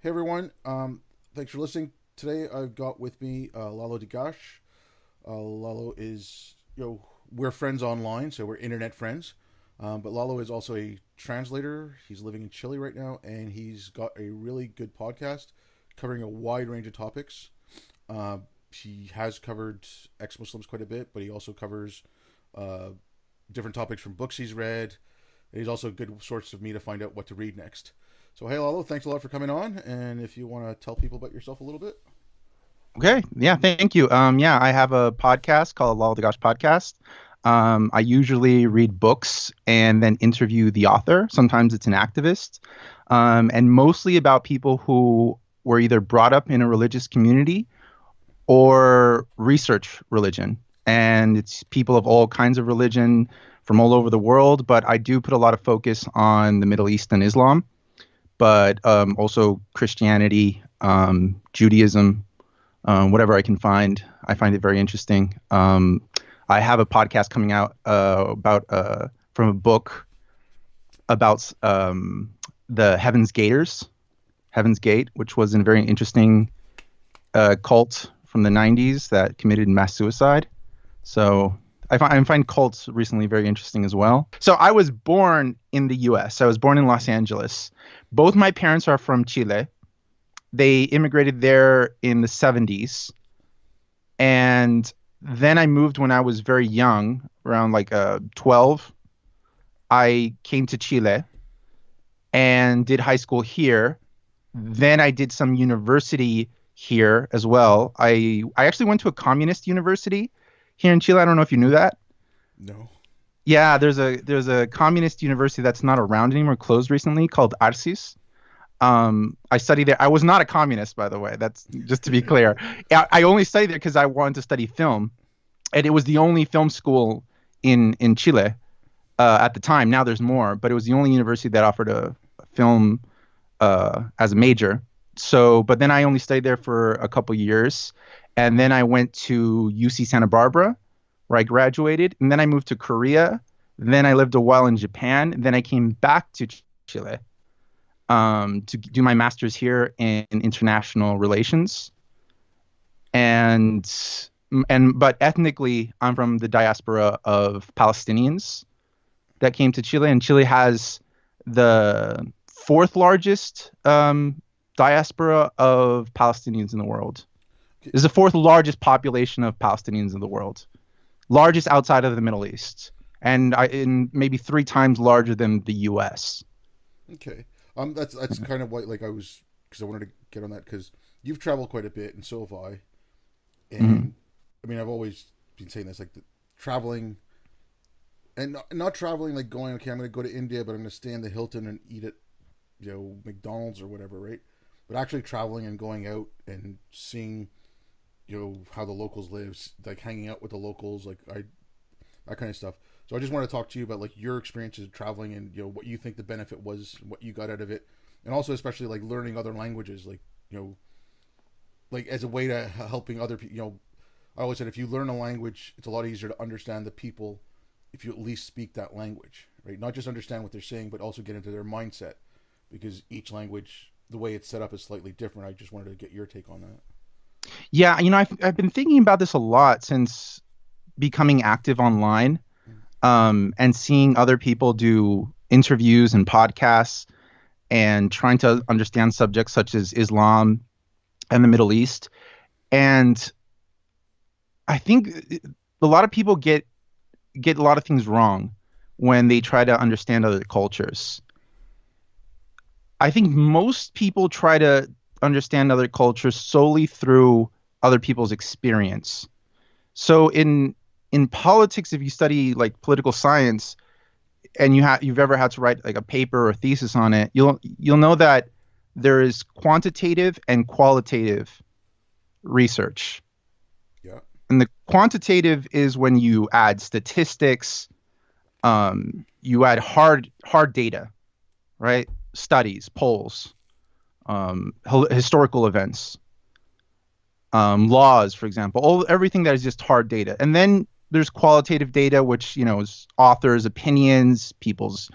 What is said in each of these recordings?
Hey everyone, thanks for listening. Today I've got with me Lalo Dagach. Lalo is, we're friends online, so we're internet friends. But Lalo is also a translator. He's living in Chile right now, and he's got a really good podcast covering a wide range of topics. Uh, he has covered ex-Muslims quite a bit, but he also covers uh, different topics from books he's read. And he's also a good source of me to find out what to read next. So, hey, Lalo, thanks a lot for coming on. And if you want to tell people about yourself a little bit. Okay. Yeah. Thank you. Yeah, I have a podcast called Lalo the Gosh Podcast. I usually read books and then interview the author. Sometimes it's an activist, and mostly about people who were either brought up in a religious community or research religion. And it's people of all kinds of religion from all over the world. But I do put a lot of focus on the Middle East and Islam, but also Christianity, Judaism, whatever I can find. I find it very interesting. I have a podcast coming out about from a book about the Heaven's Gate, which was a very interesting cult from the 90s that committed mass suicide. So I find cults recently very interesting as well. So I was born in the U.S. I was born in Los Angeles. Both my parents are from Chile. They immigrated there in the 70s. And then I moved when I was very young, around like 12. I came to Chile and did high school here. Then I did some university here as well. I actually went to a communist university here in Chile. I don't know if you knew that. No. Yeah, there's a communist university that's not around anymore, closed recently, called Arcis. I studied there. I was not a communist, by the way. That's just to be clear. I only studied there because I wanted to study film, and it was the only film school in Chile at the time. Now there's more, but it was the only university that offered a film as a major. So, but then I only stayed there for a couple years, and then I went to UC Santa Barbara, where I graduated, and then I moved to Korea. Then I lived a while in Japan. Then I came back to Chile to do my master's here in international relations. And but ethnically, I'm from the diaspora of Palestinians that came to Chile, and Chile has the fourth largest diaspora of Palestinians in the world. Is the fourth largest population of Palestinians in the world, largest outside of the Middle East, and in maybe three times larger than the U.S. Okay. That's kind of what, like, I was, because I wanted to get on that, because you've traveled quite a bit, and so have I. Mm-hmm. And, I mean, I've always been saying this, like, traveling, and not traveling, like, going, okay, I'm going to go to India, but I'm going to stay in the Hilton and eat at, McDonald's or whatever, right? But actually traveling and going out and seeing, how the locals live, like hanging out with the locals, like that kind of stuff. So I just want to talk to you about like your experiences of traveling and what you think the benefit was, what you got out of it, and also especially like learning other languages, like like as a way to helping other people. I always said if you learn a language, it's a lot easier to understand the people if you at least speak that language, right? Not just understand what they're saying, but also get into their mindset because each language, the way it's set up, is slightly different. I just wanted to get your take on that. Yeah, I've been thinking about this a lot since becoming active online, and seeing other people do interviews and podcasts and trying to understand subjects such as Islam and the Middle East. And I think a lot of people get a lot of things wrong when they try to understand other cultures. I think most people try to understand other cultures solely through other people's experience. So in politics, if you study like political science and you've ever had to write like a paper or a thesis on it, you'll know that there is quantitative and qualitative research. Yeah. And the quantitative is when you add statistics, you add hard data, right? Studies, polls, historical events, laws, for example, everything that is just hard data. And then there's qualitative data, which is authors' opinions, people's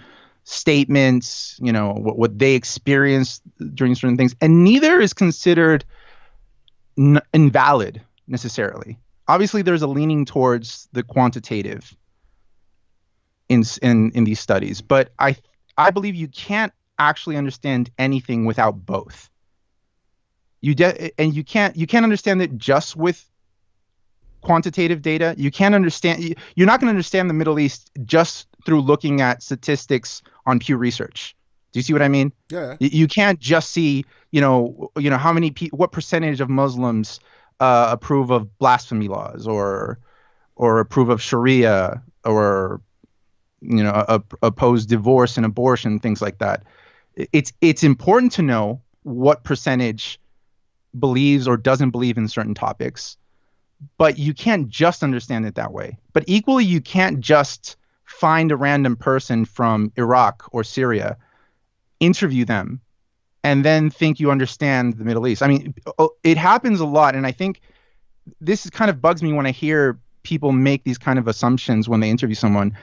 statements, what they experienced during certain things, and neither is considered invalid necessarily. Obviously, there's a leaning towards the quantitative in these studies, but I believe you can't actually understand anything without both. And you can't understand it just with quantitative data. You can't understand. You're not going to understand the Middle East just through looking at statistics on Pew Research. Do you see what I mean? Yeah. You can't just see, how many what percentage of Muslims approve of blasphemy laws or approve of Sharia or oppose divorce and abortion, things like that. It's important to know what percentage believes or doesn't believe in certain topics, but you can't just understand it that way. But equally, you can't just find a random person from Iraq or Syria, interview them, and then think you understand the Middle East. I mean, it happens a lot, and I think this kind of bugs me when I hear people make these kind of assumptions when they interview someone.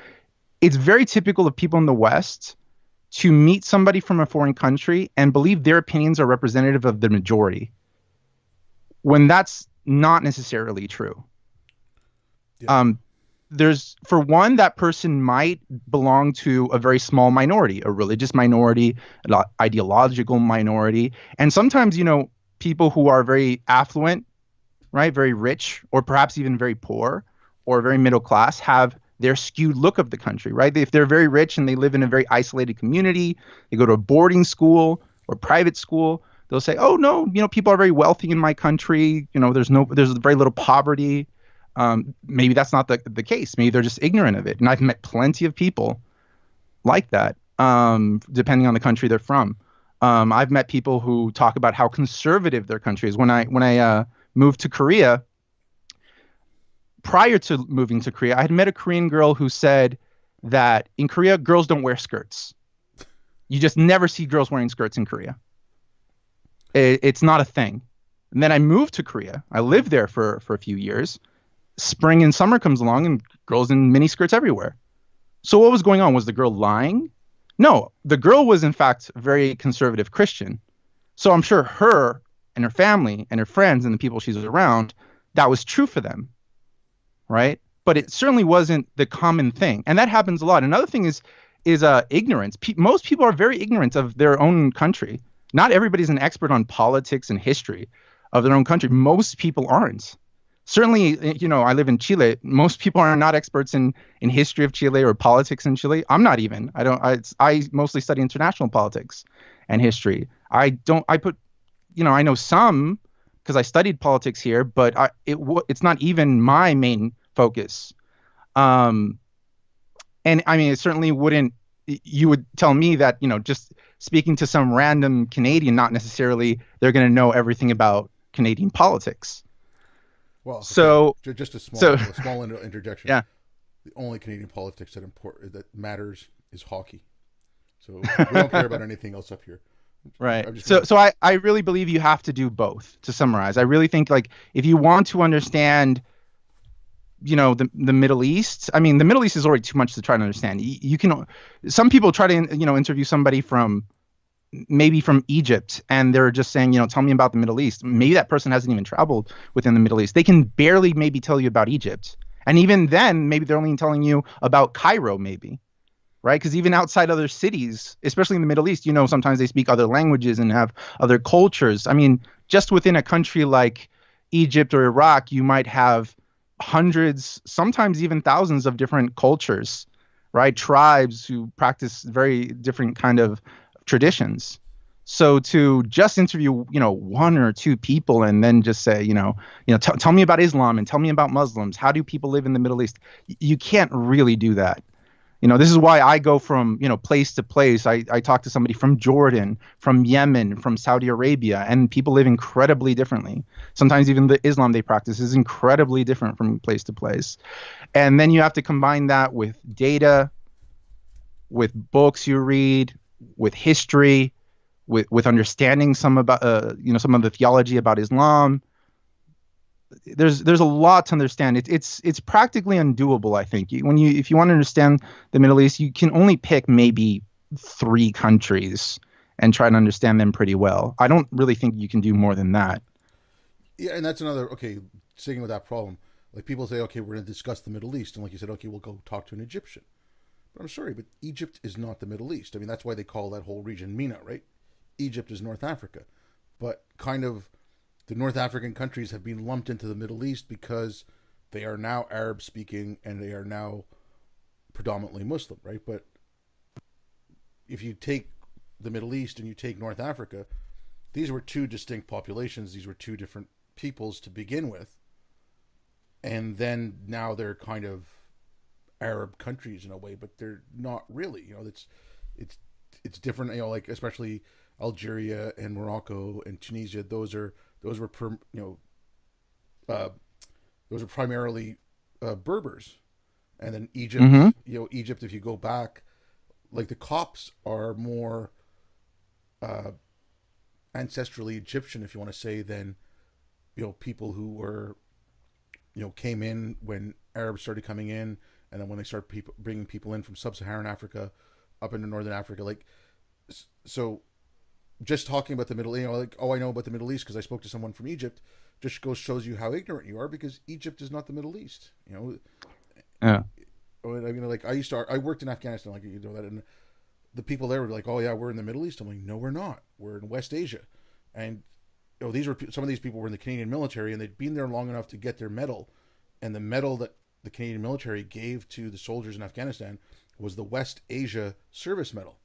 It's very typical of people in the West to meet somebody from a foreign country and believe their opinions are representative of the majority, when that's not necessarily true. Yeah. There's, for one, that person might belong to a very small minority, a religious minority, an ideological minority. And sometimes, people who are very affluent, right, very rich, or perhaps even very poor or very middle class have their skewed look of the country, right? If they're very rich and they live in a very isolated community, they go to a boarding school or private school, they'll say, oh, no, people are very wealthy in my country. There's very little poverty. Maybe that's not the case. Maybe they're just ignorant of it. And I've met plenty of people like that, depending on the country they're from. I've met people who talk about how conservative their country is. When I moved to Korea, prior to moving to Korea, I had met a Korean girl who said that in Korea, girls don't wear skirts. You just never see girls wearing skirts in Korea. It's not a thing. And then I moved to Korea. I lived there for a few years. Spring and summer comes along and girls in mini skirts everywhere. So what was going on? Was the girl lying? No, the girl was in fact very conservative Christian. So I'm sure her and her family and her friends and the people she's around, that was true for them, right? But it certainly wasn't the common thing. And that happens a lot. Another thing is ignorance. Most people are very ignorant of their own country. Not everybody's an expert on politics and history of their own country. Most people aren't. Certainly, I live in Chile. Most people are not experts in history of Chile or politics in Chile. I'm not even. I mostly study international politics and history. I know some because I studied politics here, but it's not even my main focus. And I mean, it certainly wouldn't. You would tell me that, just speaking to some random Canadian, not necessarily they're going to know everything about Canadian politics. Well, so just a small interjection. Yeah. The only Canadian politics that matters is hockey. So we don't care about anything else up here. Right. So I really believe you have to do both. To summarize, I really think, like, if you want to understand, the Middle East. I mean, the Middle East is already too much to try to understand. Some people try to interview somebody maybe from Egypt, and they're just saying, tell me about the Middle East. Maybe that person hasn't even traveled within the Middle East. They can barely maybe tell you about Egypt. And even then, maybe they're only telling you about Cairo, maybe, right? Because even outside other cities, especially in the Middle East, sometimes they speak other languages and have other cultures. I mean, just within a country like Egypt or Iraq, you might have hundreds, sometimes even thousands of different cultures, right? Tribes who practice very different kind of traditions. So to just interview, one or two people and then just say, tell me about Islam and tell me about Muslims. How do people live in the Middle East? You can't really do that. This is why I go from, place to place. I talk to somebody from Jordan, from Yemen, from Saudi Arabia, and people live incredibly differently. Sometimes even the Islam they practice is incredibly different from place to place. And then you have to combine that with data, with books you read, with history, with understanding some about some of the theology about Islam. There's a lot to understand. It's practically undoable, I think. If you want to understand the Middle East, you can only pick maybe three countries and try to understand them pretty well. I don't really think you can do more than that. Yeah, and that's another, okay, sticking with that problem. Like people say, okay, we're going to discuss the Middle East. And like you said, okay, we'll go talk to an Egyptian. But I'm sorry, but Egypt is not the Middle East. I mean, that's why they call that whole region MENA, right? Egypt is North Africa. But kind of the North African countries have been lumped into the Middle East because they are now Arab speaking and they are now predominantly Muslim, right? But if you take the Middle East and you take North Africa, these were two distinct populations. These were two different peoples to begin with. And then now they're kind of Arab countries in a way, but they're not really. It's it's different. Like especially Algeria and Morocco and Tunisia. Those were uh, those are primarily Berbers, and then Egypt. Hmm. Egypt. If you go back, like the Copts are more uh, ancestrally Egyptian, if you want to say, than people who were came in when Arabs started coming in, and then when they started bringing people in from sub-Saharan Africa up into northern Africa, like so. Just talking about the Middle East, like, oh, I know about the Middle East because I spoke to someone from Egypt, just shows you how ignorant you are because Egypt is not the Middle East. Yeah. I mean, like I worked in Afghanistan, like you know that, and the people there were like, oh yeah, we're in the Middle East. I'm like, no, we're not. We're in West Asia, and these were some of these people were in the Canadian military, and they'd been there long enough to get their medal, and the medal that the Canadian military gave to the soldiers in Afghanistan was the West Asia Service Medal.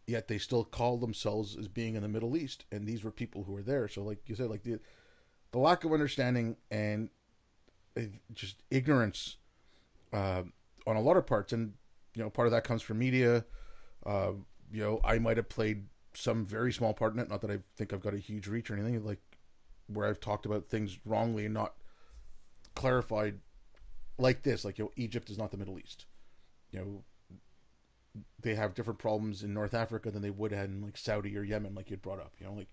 Yet they still call themselves as being in the Middle East, and these were people who were there. So, like you said, like the lack of understanding and just ignorance on a lot of parts, and part of that comes from media. I might have played some very small part in it. Not that I think I've got a huge reach or anything, like where I've talked about things wrongly and not clarified like this. Like Egypt is not the Middle East. They have different problems in North Africa than they would have in like Saudi or Yemen, like you'd brought up. Like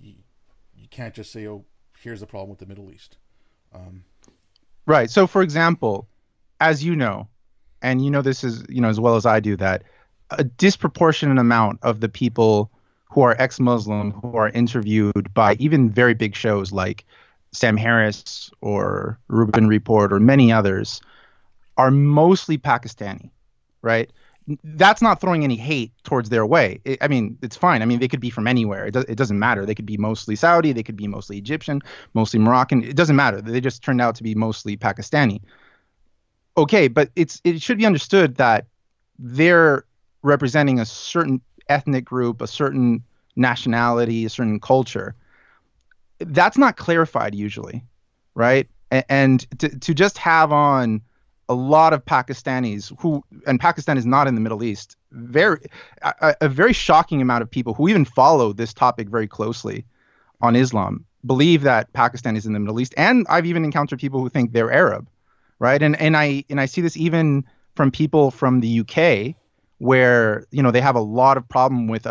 you can't just say, "Oh, here's the problem with the Middle East." Right. So, for example, as you know, and this is, as well as I do, that a disproportionate amount of the people who are ex-Muslim who are interviewed by even very big shows like Sam Harris or Rubin Report or many others are mostly Pakistani, right? That's not throwing any hate towards their way. I mean, it's fine. I mean, they could be from anywhere. It doesn't matter. They could be mostly Saudi. They could be mostly Egyptian, mostly Moroccan. It doesn't matter. They just turned out to be mostly Pakistani. Okay, but it should be understood that they're representing a certain ethnic group, a certain nationality, a certain culture. That's not clarified usually, right? And to just have on a lot of Pakistanis and Pakistan is not in the Middle East, a very shocking amount of people who even follow this topic very closely on Islam believe that Pakistan is in the Middle East. And I've even encountered people who think they're Arab, right? And I see this even from people from the UK where, they have a lot of problem with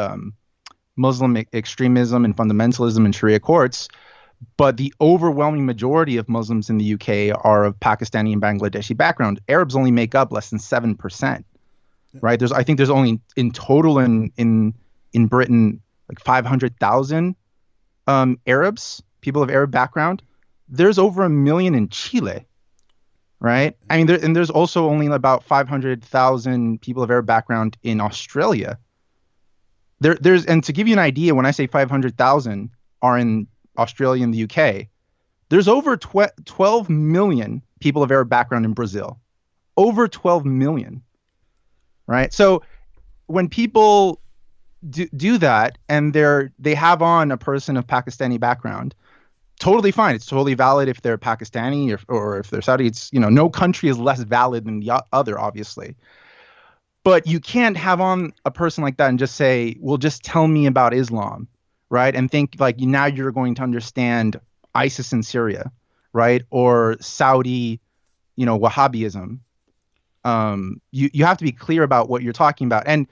Muslim extremism and fundamentalism in Sharia courts. But the overwhelming majority of Muslims in the UK are of Pakistani and Bangladeshi background. Arabs only make up less than 7%, right? I think there's only in total in Britain like 500,000 Arabs, people of Arab background. There's over 1 million in Chile, right? I mean, there's also only about 500,000 people of Arab background in Australia. And to give you an idea, when I say 500,000 are in Australia and the UK, there's over 12 million people of Arab background in Brazil. Over 12 million, right? So when people do that and they have on a person of Pakistani background, totally fine. It's totally valid if they're Pakistani or if they're Saudi. It's, no country is less valid than the other, obviously. But you can't have on a person like that and just say, well, just tell me about Islam, right? And think like now you're going to understand ISIS in Syria, right? Or Saudi, Wahhabism. You have to be clear about what you're talking about. And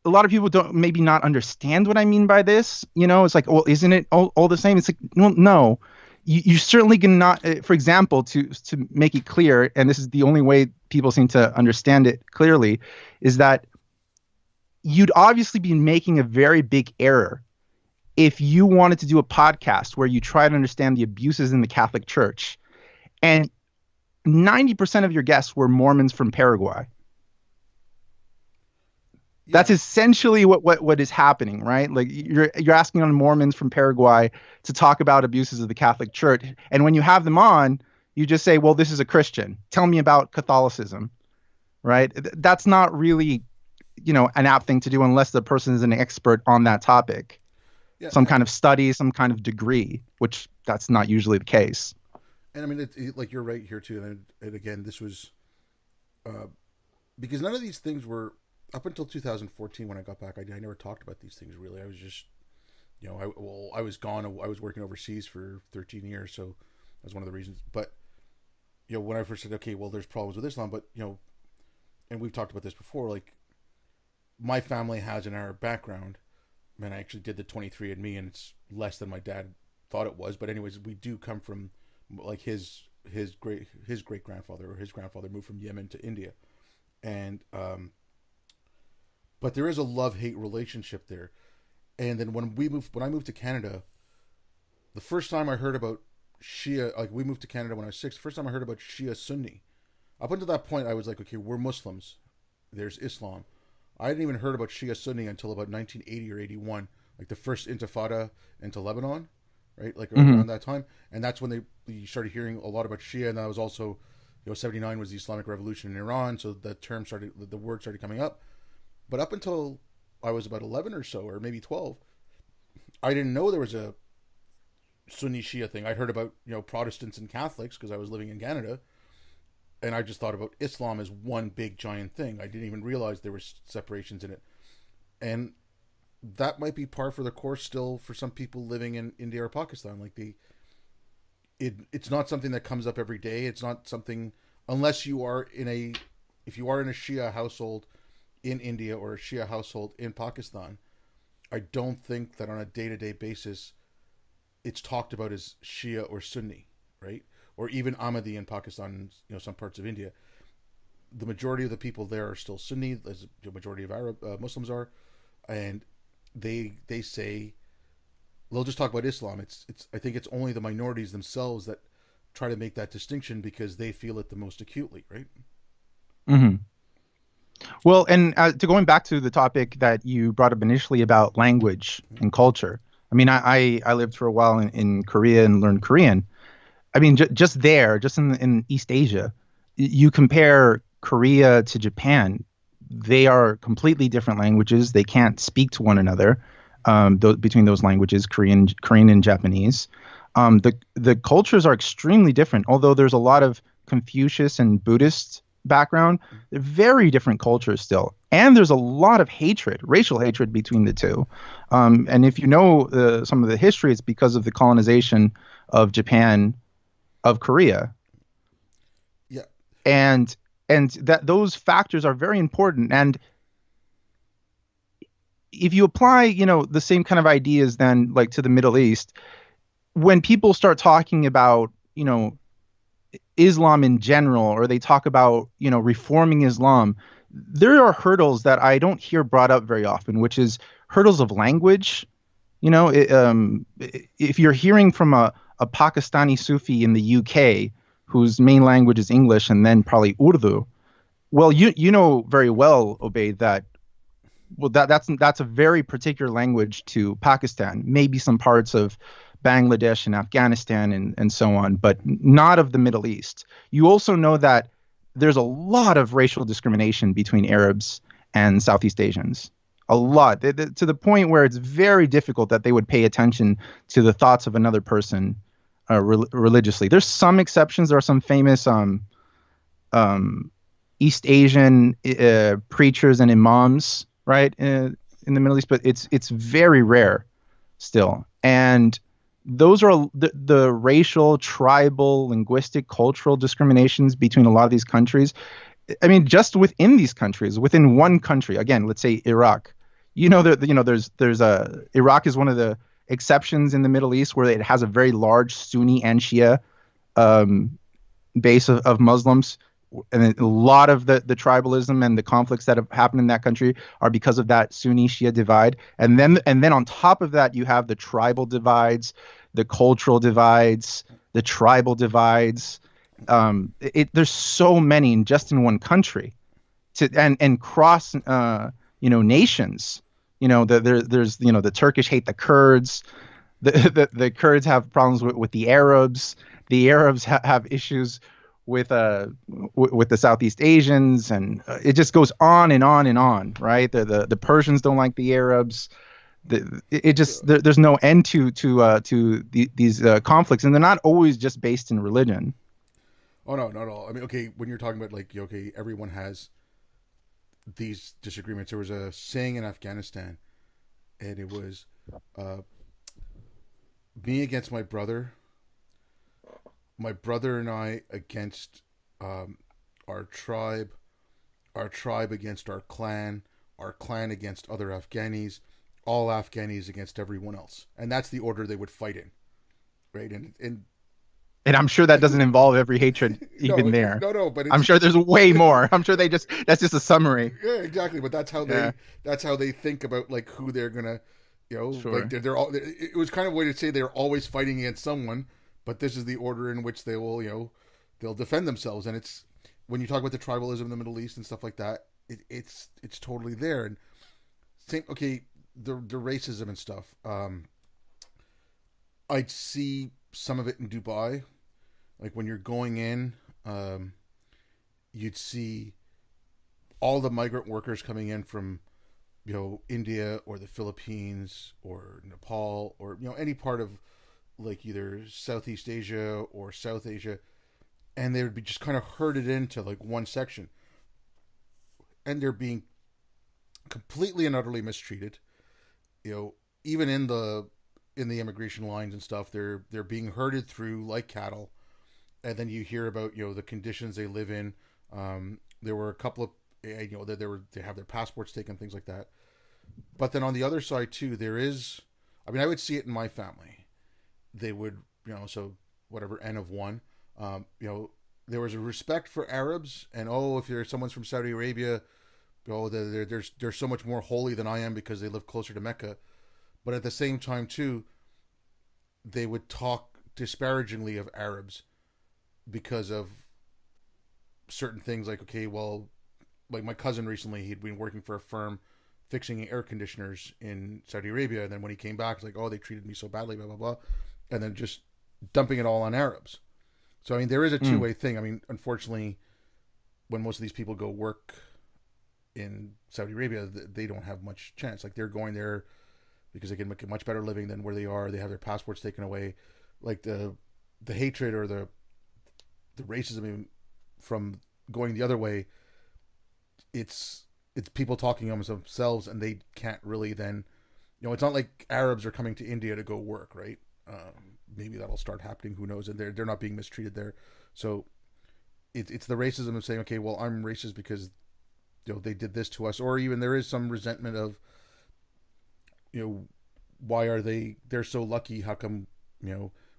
a lot of people don't maybe not understand what I mean by this. It's like, well, isn't it all the same? It's like, well, no. You certainly cannot, for example, to make it clear, and this is the only way people seem to understand it clearly, is that you'd obviously be making a very big error if you wanted to do a podcast where you try to understand the abuses in the Catholic Church and 90% of your guests were Mormons from Paraguay. That's Yeah, essentially what is happening, right? Like you're asking on Mormons from Paraguay to talk about abuses of the Catholic Church, and when you have them on, you just say, "Well, this is a Christian. Tell me about Catholicism." Right? That's not really, an apt thing to do unless the person is an expert on that topic, yeah, some kind of study, some kind of degree, which that's not usually the case. and I mean, like you're right here too. And again, this was uh, because none of these things were up until 2014 when I got back. I never talked about these things really. I was just, I was gone. I was working overseas for 13 years, so that's one of the reasons. But when I first said, okay, well, there's problems with Islam, but and we've talked about this before. Like my family has an Arab background. Man, I actually did the 23andMe, and it's less than my dad thought it was. But anyways, we do come from like his great grandfather or his grandfather moved from Yemen to India, and but there is a love hate relationship there. And then when I moved to Canada, the first time I heard about Shia, like we moved to Canada when I was 6. The first time I heard about Shia Sunni. Up until that point, I was like, okay, we're Muslims. There's Islam. I hadn't even heard about Shia Sunni until about 1980 or 81, like the first Intifada into Lebanon, right? Like Hmm. around that time, and that's when you started hearing a lot about Shia, and that was also, 79 was the Islamic Revolution in Iran, so the word started coming up. But up until I was about 11 or so, or maybe 12, I didn't know there was a Sunni Shia thing. I'd heard about Protestants and Catholics because I was living in Canada, and I just thought about Islam as one big giant thing. I didn't even realize there was separations in it, and that might be par for the course still for some people living in India or Pakistan. Like it's not something that comes up every day. It's not something unless you are in a if you are in a Shia household in India or a Shia household in Pakistan. I don't think that on a day to day basis it's talked about as Shia or Sunni, right? Or even Ahmadi in Pakistan, some parts of India. The majority of the people there are still Sunni, as the majority of Arab Muslims are, and they say they'll just talk about Islam. It's I think it's only the minorities themselves that try to make that distinction because they feel it the most acutely, right? Hmm. Well, and to going back to the topic that you brought up initially about language and culture. I mean, I lived for a while in Korea and learned Korean. I mean, just there, just in East Asia, you compare Korea to Japan, they are completely different languages. They can't speak to one another between those languages, Korean and Japanese. The cultures are extremely different, although there's a lot of Confucius and Buddhist background. They're very different cultures still, and there's a lot of hatred, racial hatred between the two. And if you know some of the history, it's because of the colonization of Japan of Korea, Yeah, and that those factors are very important. And if you apply, the same kind of ideas then like to the Middle East, when people start talking about, Islam in general, or they talk about, reforming Islam, there are hurdles that I don't hear brought up very often, which is hurdles of language. If you're hearing from a Pakistani Sufi in the UK whose main language is English and then probably Urdu, well, you know very well, Obey, that well that's a very particular language to Pakistan, maybe some parts of Bangladesh and Afghanistan and so on, but not of the Middle East. You also know that there's a lot of racial discrimination between Arabs and Southeast Asians. A lot, to the point where it's very difficult that they would pay attention to the thoughts of another person religiously. There's some exceptions. There are some famous um, East Asian preachers and imams, right, in the Middle East, but it's very rare still. And those are the racial, tribal, linguistic, cultural discriminations between a lot of these countries. I mean, just within these countries, within one country, again, let's say Iraq. There's a Iraq is one of the exceptions in the Middle East where it has a very large Sunni and Shia um, base of Muslims. and a lot of the tribalism and the conflicts that have happened in that country are because of that Sunni Shia divide. And then on top of that, you have the tribal divides, the cultural divides, the tribal divides. There's so many just in one country and cross nations. There's the Turkish hate the Kurds. The Kurds have problems with the Arabs. The Arabs have issues with the Southeast Asians, and it just goes on and on and on, right? The Persians don't like the Arabs. It just there's no end to these conflicts, and they're not always just based in religion. Oh no, not at all. I mean, okay, when you're talking about like okay, everyone has these disagreements. There was a saying in Afghanistan, and it was uh, me against my brother and I against our tribe, our tribe against our clan against other Afghanis, all Afghanis against everyone else, and that's the order they would fight in, right? And And I'm sure that doesn't involve every hatred no, even there. no, but I'm it's sure there's way more. I'm sure that's just a summary. yeah, exactly. But Yeah, that's how they think about like who they're gonna, like sure. they're all. It was kind of a way to say they're always fighting against someone, but this is the order in which they will, they'll defend themselves. And it's when you talk about the tribalism in the Middle East and stuff like that, it's totally there. And same, okay, the racism and stuff. I'd see some of it in Dubai, like when you're going in, you'd see all the migrant workers coming in from India or the Philippines or Nepal or any part of like either Southeast Asia or South Asia, and they would be just kind of herded into like one section, and they're being completely and utterly mistreated. Even in the immigration lines and stuff, they're being herded through like cattle, and then you hear about the conditions they live in. There were a couple of that they have their passports taken, things like that. But then on the other side too, there is. I mean, I would see it in my family. They would, so whatever n of one, there was a respect for Arabs, and if there's someone's from Saudi Arabia, they're so much more holy than I am because they live closer to Mecca. But at the same time too, they would talk disparagingly of Arabs because of certain things like okay, well, like my cousin recently, he'd been working for a firm fixing air conditioners in Saudi Arabia, and then when he came back, it's like, oh, they treated me so badly, blah blah blah, and then just dumping it all on Arabs. So I mean, there is a Mm. two-way thing. I mean, unfortunately, when most of these people go work in Saudi Arabia, they don't have much chance. Like they're going there because they can make a much better living than where they are. They have their passports taken away. Like the hatred or the racism from going the other way, it's people talking amongst themselves, and they can't really then, it's not like Arabs are coming to India to go work, right? Maybe that'll start happening. Who knows? And they're not being mistreated there, so it's the racism of saying, okay, well, I'm racist because they did this to us, or even there is some resentment of why are they're so lucky? How come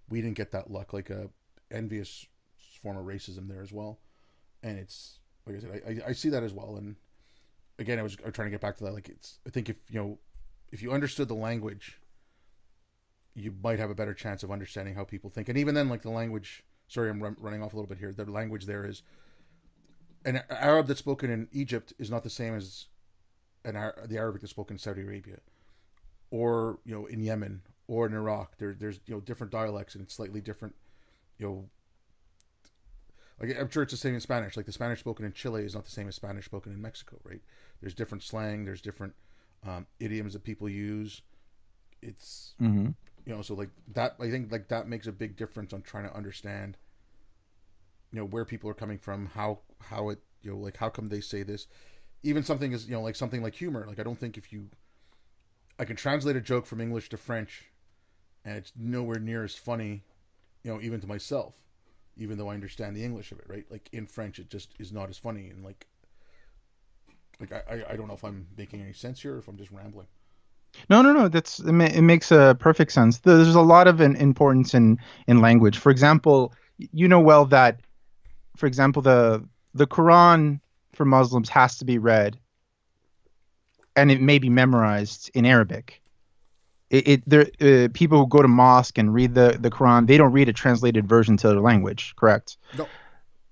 we didn't get that luck? Like a envious form of racism there as well, and it's like I said, I see that as well. And again, I was trying to get back to that. Like I think if you understood the language, you might have a better chance of understanding how people think. And even then, like the language. Sorry, I'm running off a little bit here. The language there is an Arab that's spoken in Egypt is not the same as the Arabic that's spoken in Saudi Arabia, or in Yemen or in Iraq. There's different dialects, and it's slightly different. You know, like I'm sure it's the same in Spanish. Like the Spanish spoken in Chile is not the same as Spanish spoken in Mexico, right? There's different slang. There's different idioms that people use. It's Hmm. so like that. I think like that makes a big difference on trying to understand where people are coming from, how it like how come they say this. Even something is like something like humor. Like I don't think if you I can translate a joke from English to French, and it's nowhere near as funny, even to myself, even though I understand the English of it, right? Like in French, it just is not as funny, and I don't know if I'm making any sense here, or if I'm just rambling. No, no, no. It makes perfect sense. There's a lot of importance in language. For example, you know well that, for example, the the Quran for Muslims has to be read and it may be memorized in Arabic. There people who go to mosque and read the Quran, they don't read a translated version to their language, correct? No.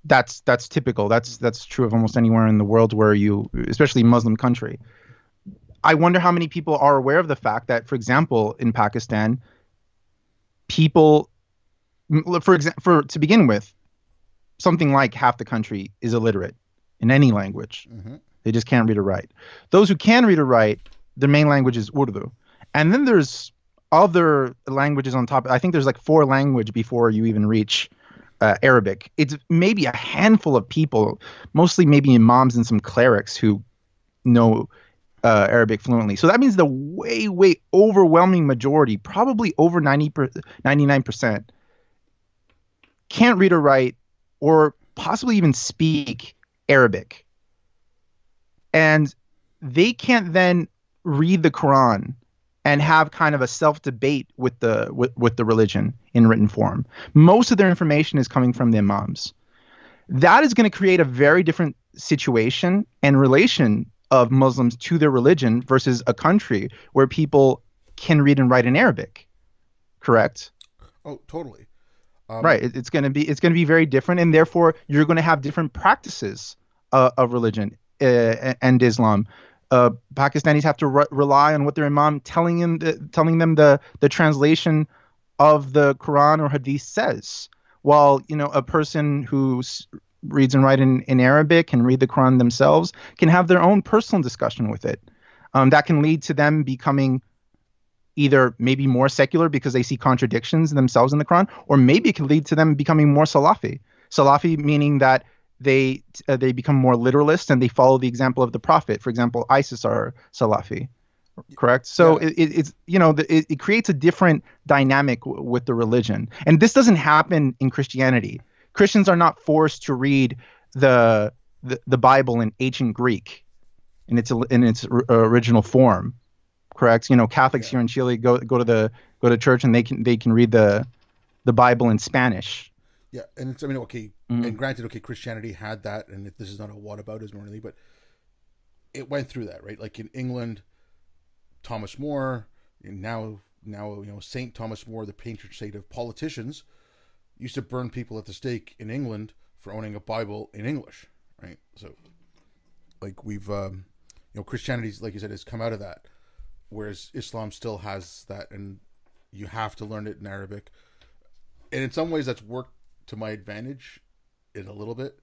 That's typical. That's true of almost anywhere in the world where especially Muslim country. I wonder how many people are aware of the fact that, for example, in Pakistan, people, to begin with, something like half the country is illiterate in any language. Mm-hmm. They just can't read or write. Those who can read or write, their main language is Urdu. And then there's other languages on top. I think there's like 4 languages before you even reach Arabic. It's maybe a handful of people, mostly maybe imams and some clerics who know Arabic fluently. So that means the way, way overwhelming majority, probably over 99%, can't read or write or possibly even speak Arabic. And they can't then read the Quran and have kind of a self-debate with the religion in written form. Most of their information is coming from the imams. That is going to create a very different situation and relation of Muslims to their religion versus a country where people can read and write in Arabic. Correct? Oh, totally. Right. It's going to be very different, and therefore you're going to have different practices of religion and Islam. Pakistanis have to rely on what their imam telling them the translation of the Quran or Hadith says, while a person who reads and writes in Arabic can read the Quran themselves, can have their own personal discussion with it. That can lead to them becoming either maybe more secular because they see contradictions themselves in the Quran, or maybe it can lead to them becoming more Salafi. Salafi meaning that they become more literalist and they follow the example of the Prophet. For example, ISIS are Salafi, correct? So yeah. It creates a different dynamic with the religion, and this doesn't happen in Christianity. Christians are not forced to read the Bible in ancient Greek in its original form, correct? Catholics here in Chile go to church and they can read the Bible in Spanish. Yeah, and it's, okay, mm-hmm. And granted, okay, Christianity had that, and this is not a whataboutism really, but it went through that, right? Like in England, Thomas More, and now Saint Thomas More, the patron saint of politicians, used to burn people at the stake in England for owning a Bible in English, right? So, like we've, Christianity's, like you said, has come out of that, whereas Islam still has that, and you have to learn it in Arabic, and in some ways that's worked to my advantage in a little bit.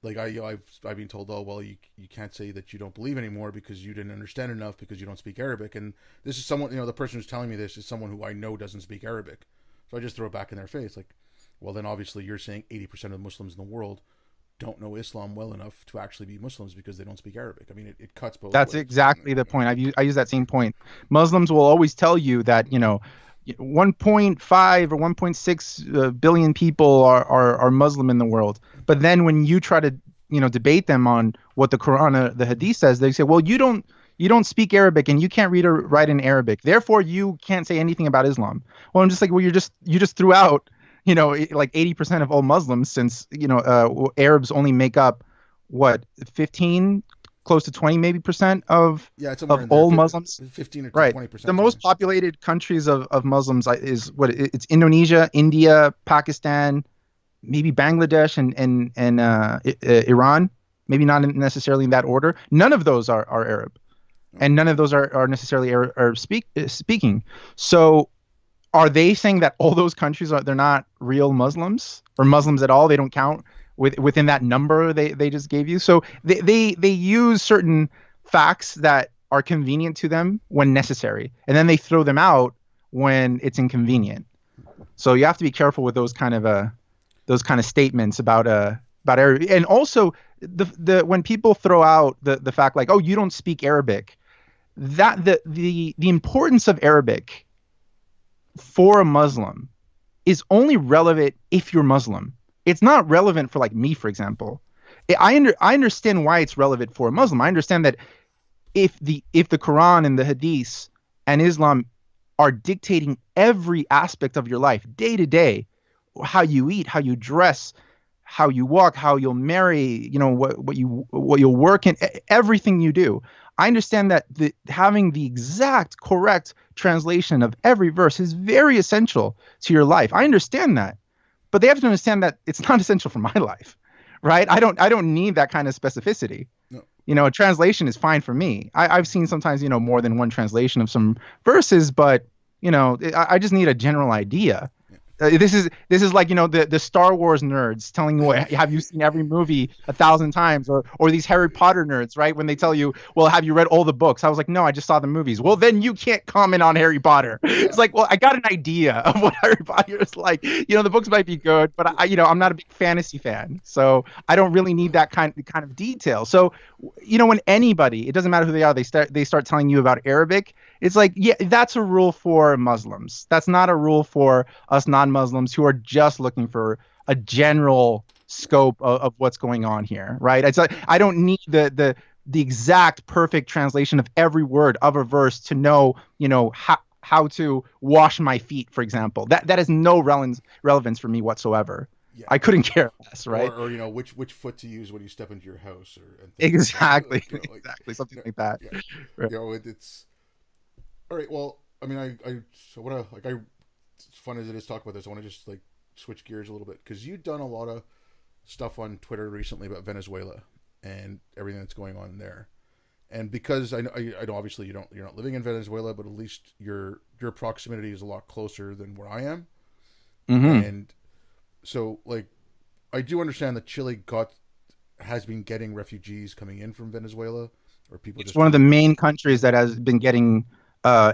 Like I've been told, oh well, you can't say that you don't believe anymore because you didn't understand enough because you don't speak Arabic. And this is someone, the person who's telling me this is someone who I know doesn't speak Arabic. So I just throw it back in their face, like, well then obviously you're saying 80% of the Muslims in the world don't know Islam well enough to actually be Muslims because they don't speak Arabic. I mean, it cuts both That's ways. Exactly the point. I use that same point. Muslims will always tell you that 1.5 or 1.6 billion people are Muslim in the world. But then when you try to debate them on what the Quran or the Hadith says, they say, well, you don't speak Arabic and you can't read or write in Arabic, therefore you can't say anything about Islam. Well, I'm just like, well, you just threw out like 80% of all Muslims, since Arabs only make up what 15, close to 20 maybe percent of all Muslims. 15 or 20%. The most populated countries of Muslims is it's Indonesia, India, Pakistan, maybe Bangladesh and Iran. Maybe not necessarily in that order. None of those are Arab, and none of those are necessarily Arab speaking. So are they saying that all those countries they're not real Muslims or Muslims at all? They don't count within that number they just gave you. So they use certain facts that are convenient to them when necessary, and then they throw them out when it's inconvenient. So you have to be careful with those kind of statements about Arabic. And also the when people throw out the fact like, oh, you don't speak Arabic, that the importance of Arabic for a Muslim is only relevant if you're Muslim. It's not relevant for like me, for example. I understand why it's relevant for a Muslim. I understand that if the Quran and the Hadiths and Islam are dictating every aspect of your life day to day, how you eat, how you dress, how you walk, how you'll marry, what you'll work in, everything you do. I understand that having the exact correct translation of every verse is very essential to your life. I understand that, but they have to understand that it's not essential for my life, right? I don't need that kind of specificity. No. A translation is fine for me. I've seen sometimes, more than one translation of some verses, but I just need a general idea. This is like the Star Wars nerds telling you, have you seen every movie 1,000 times, or these Harry Potter nerds, right? When they tell you, well, have you read all the books? I was like, no, I just saw the movies. Well, then you can't comment on Harry Potter. Yeah. It's like, well, I got an idea of what Harry Potter is like. The books might be good, but I'm not a big fantasy fan, so I don't really need that kind of detail. So, when anybody, it doesn't matter who they are, they start telling you about Arabic. It's like, yeah, that's a rule for Muslims. That's not a rule for us non-Muslims who are just looking for a general scope of what's going on here, right? It's like, I don't need the exact perfect translation of every word of a verse to know, how to wash my feet, for example. That has no relevance for me whatsoever. Yeah. I couldn't care less, right? Or which foot to use when you step into your house, exactly, exactly, something like that. Yeah. Right. It's all right. Well, I mean, so what as fun as it is to talk about this, I want to just like switch gears a little bit, because you've done a lot of stuff on Twitter recently about Venezuela and everything that's going on there. And because I know obviously you're not living in Venezuela, but at least your proximity is a lot closer than where I am. Mm-hmm. And so, like, I do understand that Chile has been getting refugees coming in from Venezuela, or people. It's one of the main countries that has been getting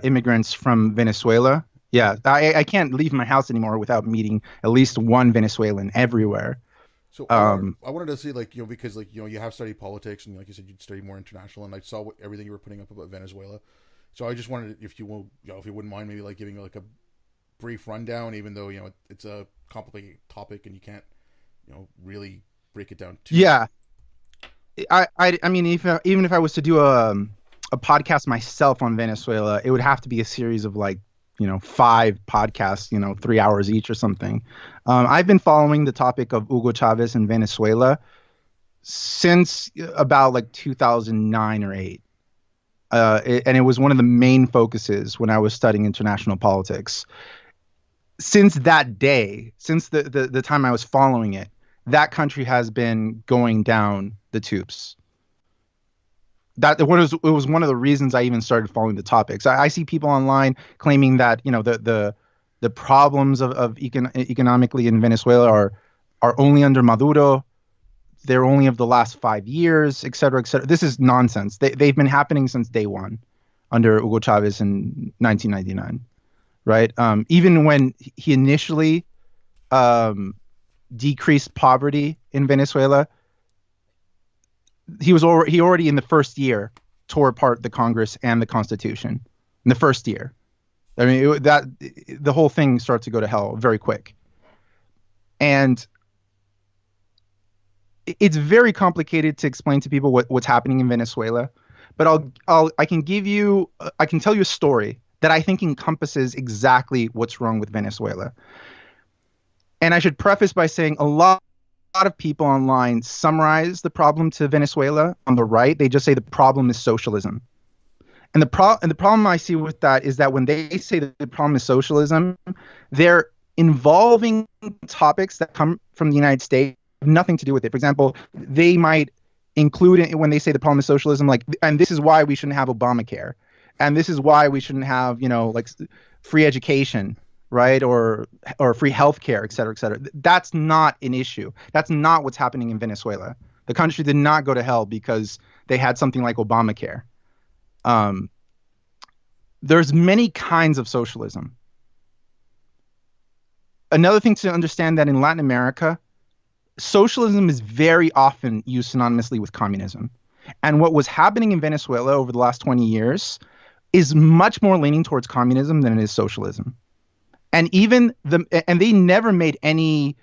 immigrants from Venezuela. Yeah, I can't leave my house anymore without meeting at least one Venezuelan everywhere. So I wanted to see, like, because, like, you have studied politics, and like you said, you'd study more international, and I saw everything you were putting up about Venezuela. So I just wanted, if you wouldn't mind, maybe like giving like a brief rundown, even though it's a complicated topic and you can't really break it down too. Yeah, I mean, even if I was to do a podcast myself on Venezuela, it would have to be a series of like 5 podcasts, 3 hours each or something. I've been following the topic of Hugo Chavez in Venezuela since about like 2009 or 8. And it was one of the main focuses when I was studying international politics. Since that day, since the time I was following it, that country has been going down the tubes. It was one of the reasons I even started following the topics. I see people online claiming that the problems of economically in Venezuela are only under Maduro. They're only of the last 5 years, et cetera, et cetera. This is nonsense. They've been happening since day one under Hugo Chavez in 1999, right? Even when he initially decreased poverty in Venezuela, he already in the first year tore apart the Congress and the Constitution in the first year. I mean, the whole thing starts to go to hell very quick. And it's very complicated to explain to people what's happening in Venezuela, but I can tell you a story that I think encompasses exactly what's wrong with Venezuela. And I should preface by saying a lot of people online summarize the problem to Venezuela on the right. They just say the problem is socialism. And the problem I see with that is that when they say that the problem is socialism, they're involving topics that come from the United States, have nothing to do with it. For example, they might include it when they say the problem is socialism, like, and this is why we shouldn't have Obamacare, and this is why we shouldn't have, like free education, right, or free healthcare, et cetera, et cetera. That's not an issue. That's not what's happening in Venezuela. The country did not go to hell because they had something like Obamacare. There's many kinds of socialism. Another thing to understand that in Latin America, socialism is very often used synonymously with communism. And what was happening in Venezuela over the last 20 years is much more leaning towards communism than it is socialism. And and they never made any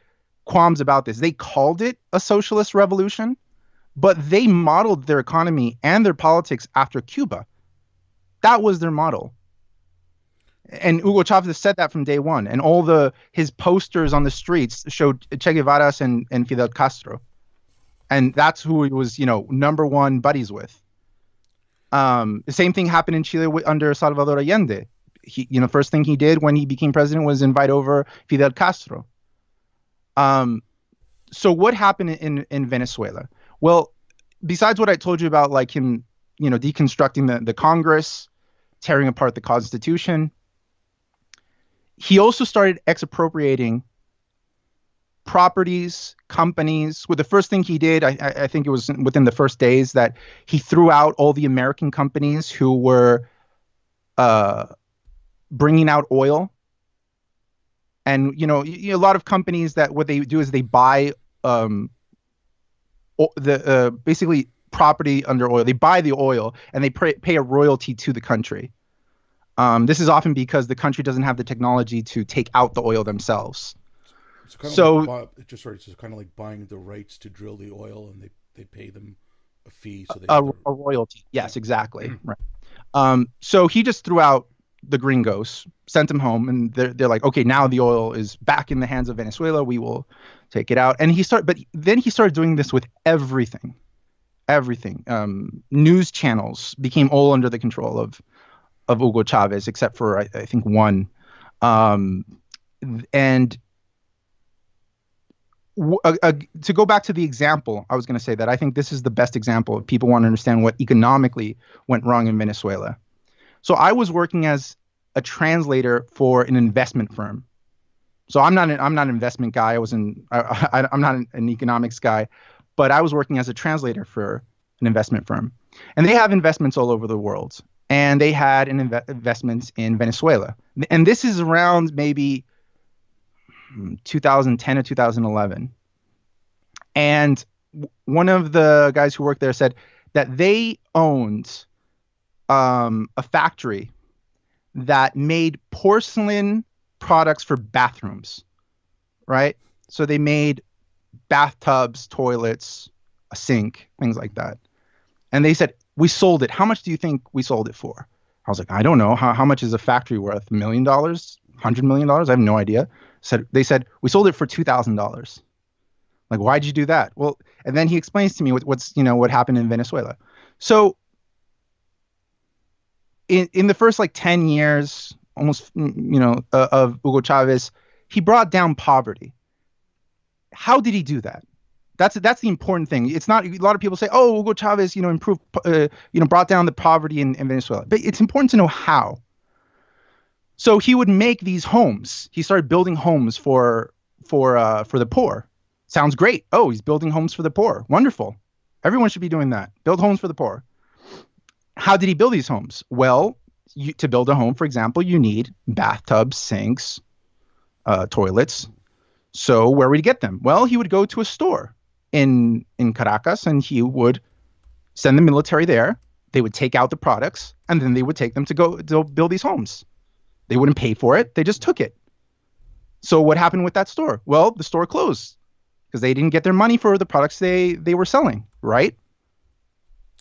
qualms about this. They called it a socialist revolution, but they modeled their economy and their politics after Cuba. That was their model. And Hugo Chavez said that from day one. And all his posters on the streets showed Che Guevara and Fidel Castro. And that's who he was, number one buddies with. The same thing happened in Chile under Salvador Allende. He, first thing he did when he became president was invite over Fidel Castro. So what happened in Venezuela? Well, besides what I told you about, like him, deconstructing the Congress, tearing apart the Constitution, he also started expropriating properties, companies. Well, the first thing he did, I think it was within the first days, that he threw out all the American companies who were bringing out oil. And, a lot of companies, that what they do is they buy basically property under oil. They buy the oil and they pay a royalty to the country. This is often because the country doesn't have the technology to take out the oil themselves. It's kind of like buying the rights to drill the oil, and they pay them a fee. So a royalty. Yes, exactly. Right. So he just threw out the gringos, sent them home, and they're like, okay, now the oil is back in the hands of Venezuela. We will take it out. And then he started doing this with everything. News channels became all under the control of Hugo Chavez, except for I think one. To go back to the example, I was going to say that I think this is the best example if people want to understand what economically went wrong in Venezuela. So I was working as a translator for an investment firm. So I'm not an investment guy. I'm not an economics guy, but I was working as a translator for an investment firm, and they have investments all over the world. And they had investments in Venezuela, and this is around maybe 2010 or 2011. And one of the guys who worked there said that they owned a factory that made porcelain products for bathrooms, right? So they made bathtubs, toilets, a sink, things like that. And they said, we sold it. How much do you think we sold it for? I was like, I don't know. How much is a factory worth? $1 million? $100 million? I have no idea. They said, we sold it for $2,000. Like, why'd you do that? Well, and then he explains to me what happened in Venezuela. So in the first 10 years, almost, of Hugo Chavez, he brought down poverty. How did he do that? That's the important thing. It's not, a lot of people say, oh, Hugo Chavez, improved, brought down the poverty in Venezuela. But it's important to know how. So he would make these homes. He started building homes for the poor. Sounds great. Oh, he's building homes for the poor. Wonderful. Everyone should be doing that. Build homes for the poor. How did he build these homes? Well, to build a home, for example, you need bathtubs, sinks, toilets. So where would he get them? Well, he would go to a store in Caracas, and he would send the military there. They would take out the products, and then they would take them to go build these homes. They wouldn't pay for it. They just took it. So what happened with that store? Well, the store closed because they didn't get their money for the products they were selling, right?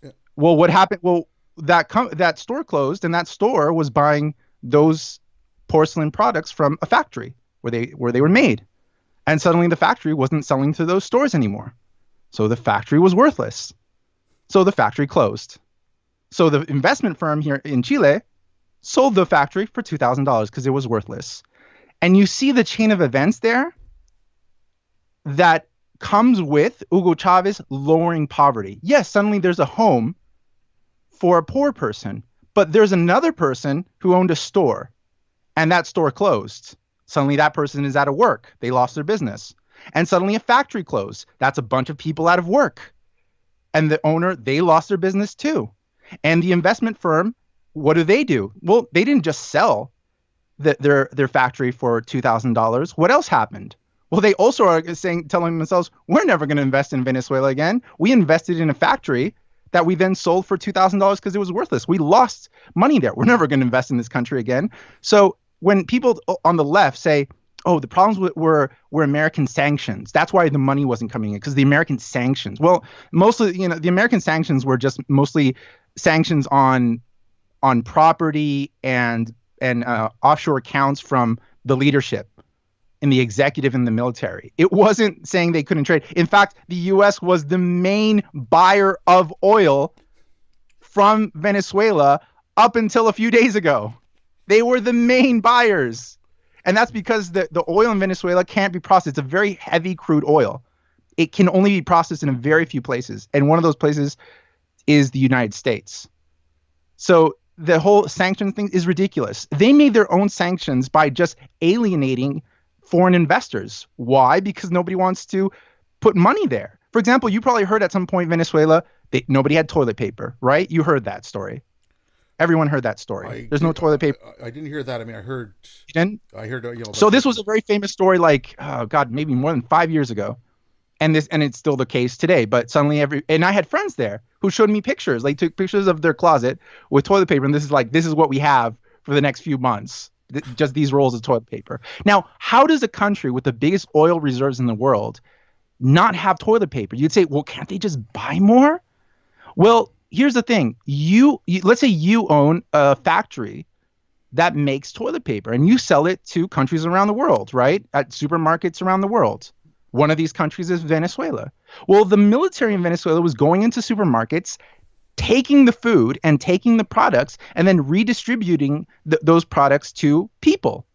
Yeah. Well, what happened? Well, that store closed, and that store was buying those porcelain products from a factory where they were made. And suddenly the factory wasn't selling to those stores anymore. So the factory was worthless. So the factory closed. So the investment firm here in Chile sold the factory for $2,000 because it was worthless. And you see the chain of events there that comes with Hugo Chavez lowering poverty. Yes, suddenly there's a home for a poor person, but there's another person who owned a store, and that store closed. Suddenly that person is out of work. They lost their business. And suddenly a factory closed. That's a bunch of people out of work. And the owner, they lost their business too. And the investment firm, what do? Well, they didn't just sell their factory for $2,000. What else happened? Well, they also are telling themselves, we're never going to invest in Venezuela again. We invested in a factory that we then sold for $2,000 because it was worthless. We lost money there. We're never going to invest in this country again. So when people on the left say, oh, the problems were American sanctions, that's why the money wasn't coming in, because the American sanctions. Well, mostly, the American sanctions were just mostly sanctions on property and offshore accounts from the leadership in the executive and the military. It wasn't saying they couldn't trade. In fact, the U.S. was the main buyer of oil from Venezuela up until a few days ago. They were the main buyers. And that's because the oil in Venezuela can't be processed. It's a very heavy crude oil. It can only be processed in a very few places. And one of those places is the United States. So the whole sanctions thing is ridiculous. They made their own sanctions by just alienating foreign investors. Why? Because nobody wants to put money there. For example, you probably heard at some point Venezuela, nobody had toilet paper, right? You heard that story. Everyone heard that story. There's no toilet paper. I didn't hear that. I mean, I heard. You didn't? I heard. So this was a very famous story, like, oh God, maybe more than 5 years ago. And it's still the case today. But suddenly and I had friends there who showed me pictures. They took pictures of their closet with toilet paper. And this is what we have for the next few months. Just these rolls of toilet paper. Now, how does a country with the biggest oil reserves in the world not have toilet paper? You'd say, well, can't they just buy more? Well, here's the thing. Let's say you own a factory that makes toilet paper and you sell it to countries around the world, right? At supermarkets around the world. One of these countries is Venezuela. Well, the military in Venezuela was going into supermarkets, taking the food and taking the products and then redistributing those products to people.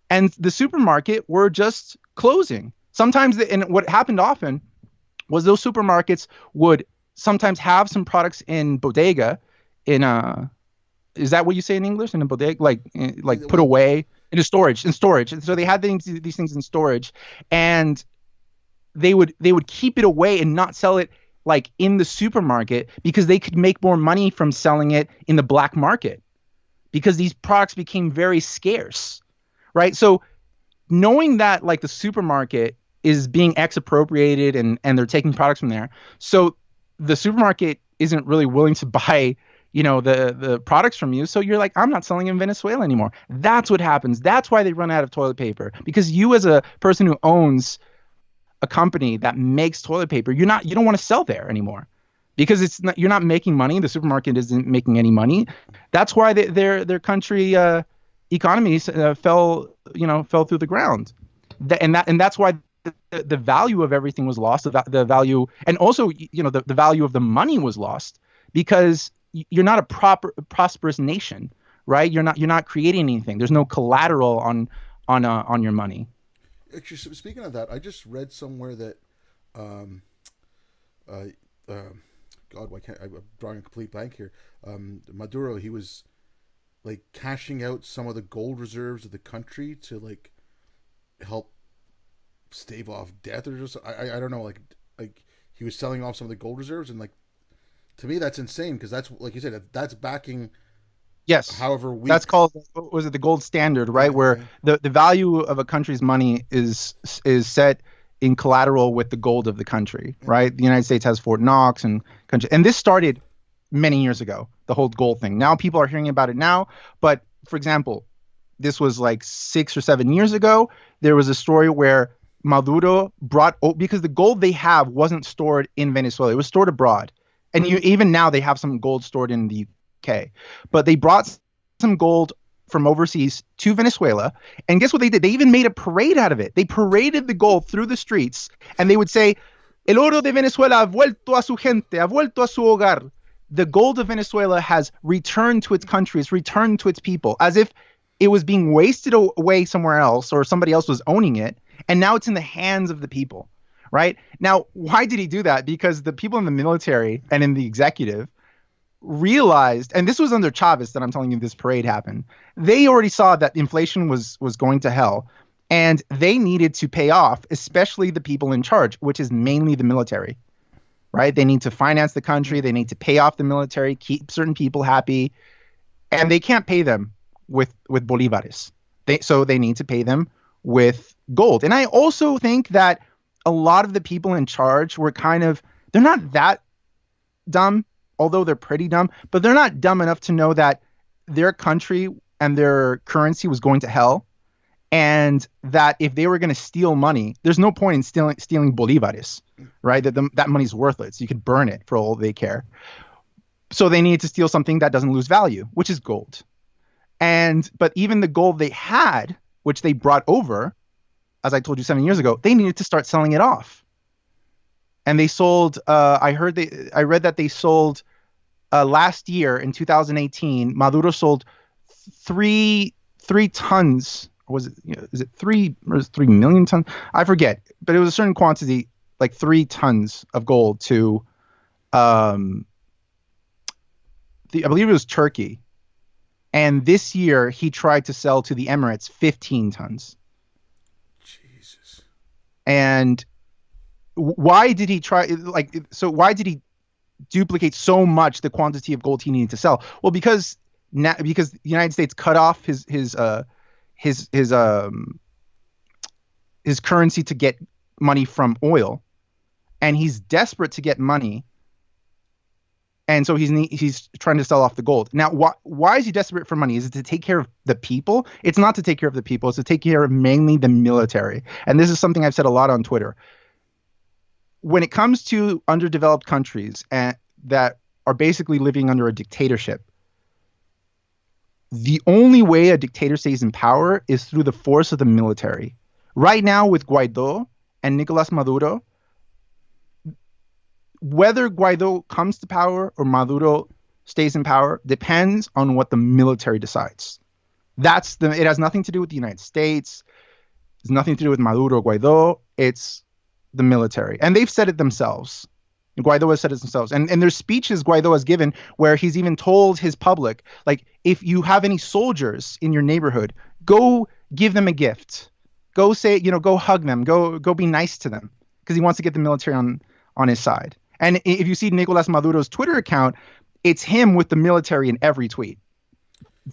And the supermarket were just closing. Sometimes, and what happened often was those supermarkets would sometimes have some products in bodega, is that what you say in English? In a bodega, like put away in storage. And so they had these things in storage, and they would keep it away and not sell it like in the supermarket because they could make more money from selling it in the black market because these products became very scarce, right? So knowing that like the supermarket is being expropriated and they're taking products from there, so the supermarket isn't really willing to buy, the products from you. So you're like, I'm not selling in Venezuela anymore. That's what happens. That's why they run out of toilet paper, because you as a person who owns a company that makes toilet paper, you don't want to sell there anymore because you're not making money. The supermarket isn't making any money. That's why their country economies fell through the ground. And that's why the value of everything was lost. The value, and also the value of the money was lost because you're not a prosperous nation, right? You're not creating anything. There's no collateral on your money. Actually, speaking of that, I just read somewhere that, God, I'm drawing a complete blank here. Maduro, he was like cashing out some of the gold reserves of the country to like help stave off death, or just I don't know, like he was selling off some of the gold reserves, and like to me that's insane because that's, like you said, that's backing. Yes. However weak. That's called, what was it, the gold standard, right? Where the value of a country's money is set in collateral with the gold of the country, right? The United States has Fort Knox and this started many years ago, the whole gold thing. Now people are hearing about it now, but for example, this was like 6 or 7 years ago. There was a story where Maduro because the gold they have wasn't stored in Venezuela, it was stored abroad, and even now they have some gold stored in the UK, but they brought some gold from overseas to Venezuela, and guess what they did? They even made a parade out of it. They paraded the gold through the streets, and they would say, "El oro de Venezuela ha vuelto a su gente, ha vuelto a su hogar." The gold of Venezuela has returned to its country, it's returned to its people, as if it was being wasted away somewhere else or somebody else was owning it, and now it's in the hands of the people, right? Now, why did he do that? Because the people in the military and in the executive realized, and this was under Chavez that I'm telling you this parade happened, they already saw that inflation was going to hell, and they needed to pay off, especially the people in charge, which is mainly the military, right? They need to finance the country, they need to pay off the military, keep certain people happy, and they can't pay them with bolivares. So they need to pay them with gold. And I also think that a lot of the people in charge were they're not that dumb, although they're pretty dumb, but they're not dumb enough to know that their country and their currency was going to hell, and that if they were going to steal money, there's no point in stealing bolivares, right? That money's worthless. You could burn it for all they care. So they needed to steal something that doesn't lose value, which is gold. But even the gold they had, which they brought over, as I told you 7 years ago, they needed to start selling it off. And they sold. I read that they sold last year in 2018. Maduro sold three tons. Or was it? Is it 3 tons? I forget, but it was a certain quantity, like 3 tons of gold to, I believe it was Turkey. And this year he tried to sell to the Emirates 15 tons. Jesus. And why did he try why did he duplicate so much the quantity of gold he needed to sell? Well, because the United States cut off his currency to get money from oil, and he's desperate to get money, and so he's trying to sell off the gold. Now, why is he desperate for money? Is it to take care of the people? It's not to take care of the people. It's to take care of mainly the military. And this is something I've said a lot on Twitter. When it comes to underdeveloped countries that are basically living under a dictatorship, the only way a dictator stays in power is through the force of the military. Right now with Guaido and Nicolas Maduro, whether Guaido comes to power or Maduro stays in power depends on what the military decides. It has nothing to do with the United States. It's nothing to do with Maduro or Guaido. It's the military. And they've said it themselves. Guaido has said it themselves. And there's speeches Guaido has given where he's even told his public, like, if you have any soldiers in your neighborhood, go give them a gift. Go say, go hug them. Go be nice to them. Because he wants to get the military on his side. And if you see Nicolas Maduro's Twitter account, it's him with the military in every tweet.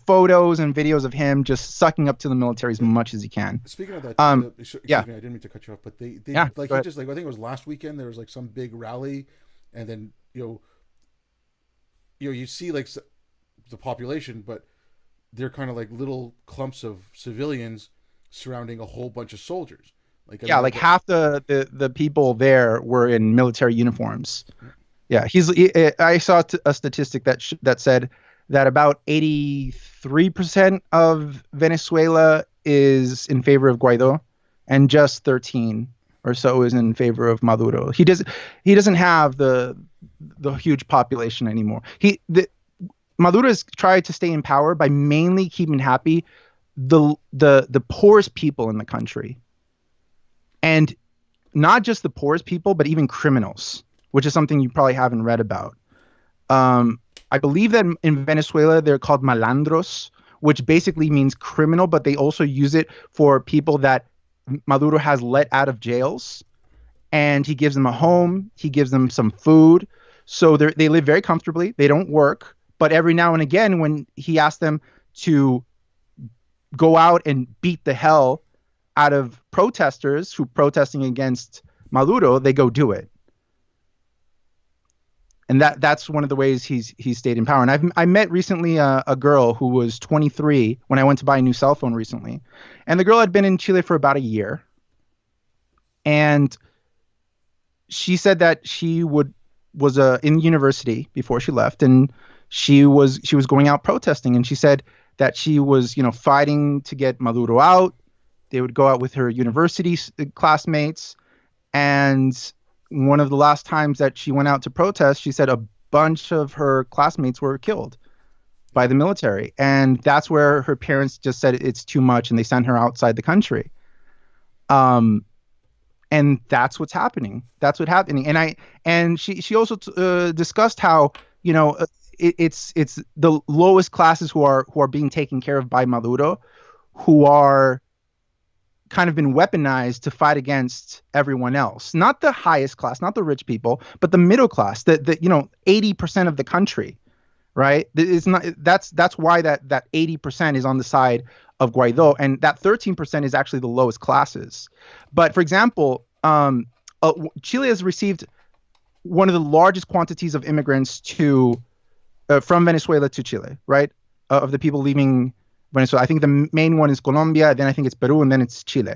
Photos and videos of him just sucking up to the military as much as he can. Speaking of that, excuse me, I didn't mean to cut you off, but they yeah, like he just like I think it was last weekend there was like some big rally, and then you see like the population, but they're kind of like little clumps of civilians surrounding a whole bunch of soldiers. Like half the people there were in military uniforms. Yeah, I saw a statistic that said that about 83% of Venezuela is in favor of Guaido, and just 13 or so is in favor of Maduro. He doesn't have the huge population anymore. Maduro has tried to stay in power by mainly keeping happy the poorest people in the country, and not just the poorest people, but even criminals, which is something you probably haven't read about. I believe that in Venezuela, they're called malandros, which basically means criminal, but they also use it for people that Maduro has let out of jails. And he gives them a home. He gives them some food. So they live very comfortably. They don't work. But every now and again, when he asks them to go out and beat the hell out of protesters who protesting against Maduro, they go do it. And that's one of the ways he's stayed in power. And I met recently a girl who was 23 when I went to buy a new cell phone recently. And the girl had been in Chile for about a year. And she said that she was in university before she left, and she was going out protesting. And she said that she was fighting to get Maduro out. They would go out with her university classmates, and one of the last times that she went out to protest, she said a bunch of her classmates were killed by the military. And that's where her parents just said it's too much, and they sent her outside the country. And that's what's happening. That's what's happening. And she also discussed how, it's the lowest classes who are being taken care of by Maduro, who are kind of been weaponized to fight against everyone else. Not the highest class, not the rich people, but the middle class, the 80% of the country, right? It's not, that's why that 80% is on the side of Guaido, and that 13% is actually the lowest classes. But for example, Chile has received one of the largest quantities of immigrants from Venezuela to Chile, right? Of the people leaving Venezuela. I think the main one is Colombia, then I think it's Peru, and then it's Chile.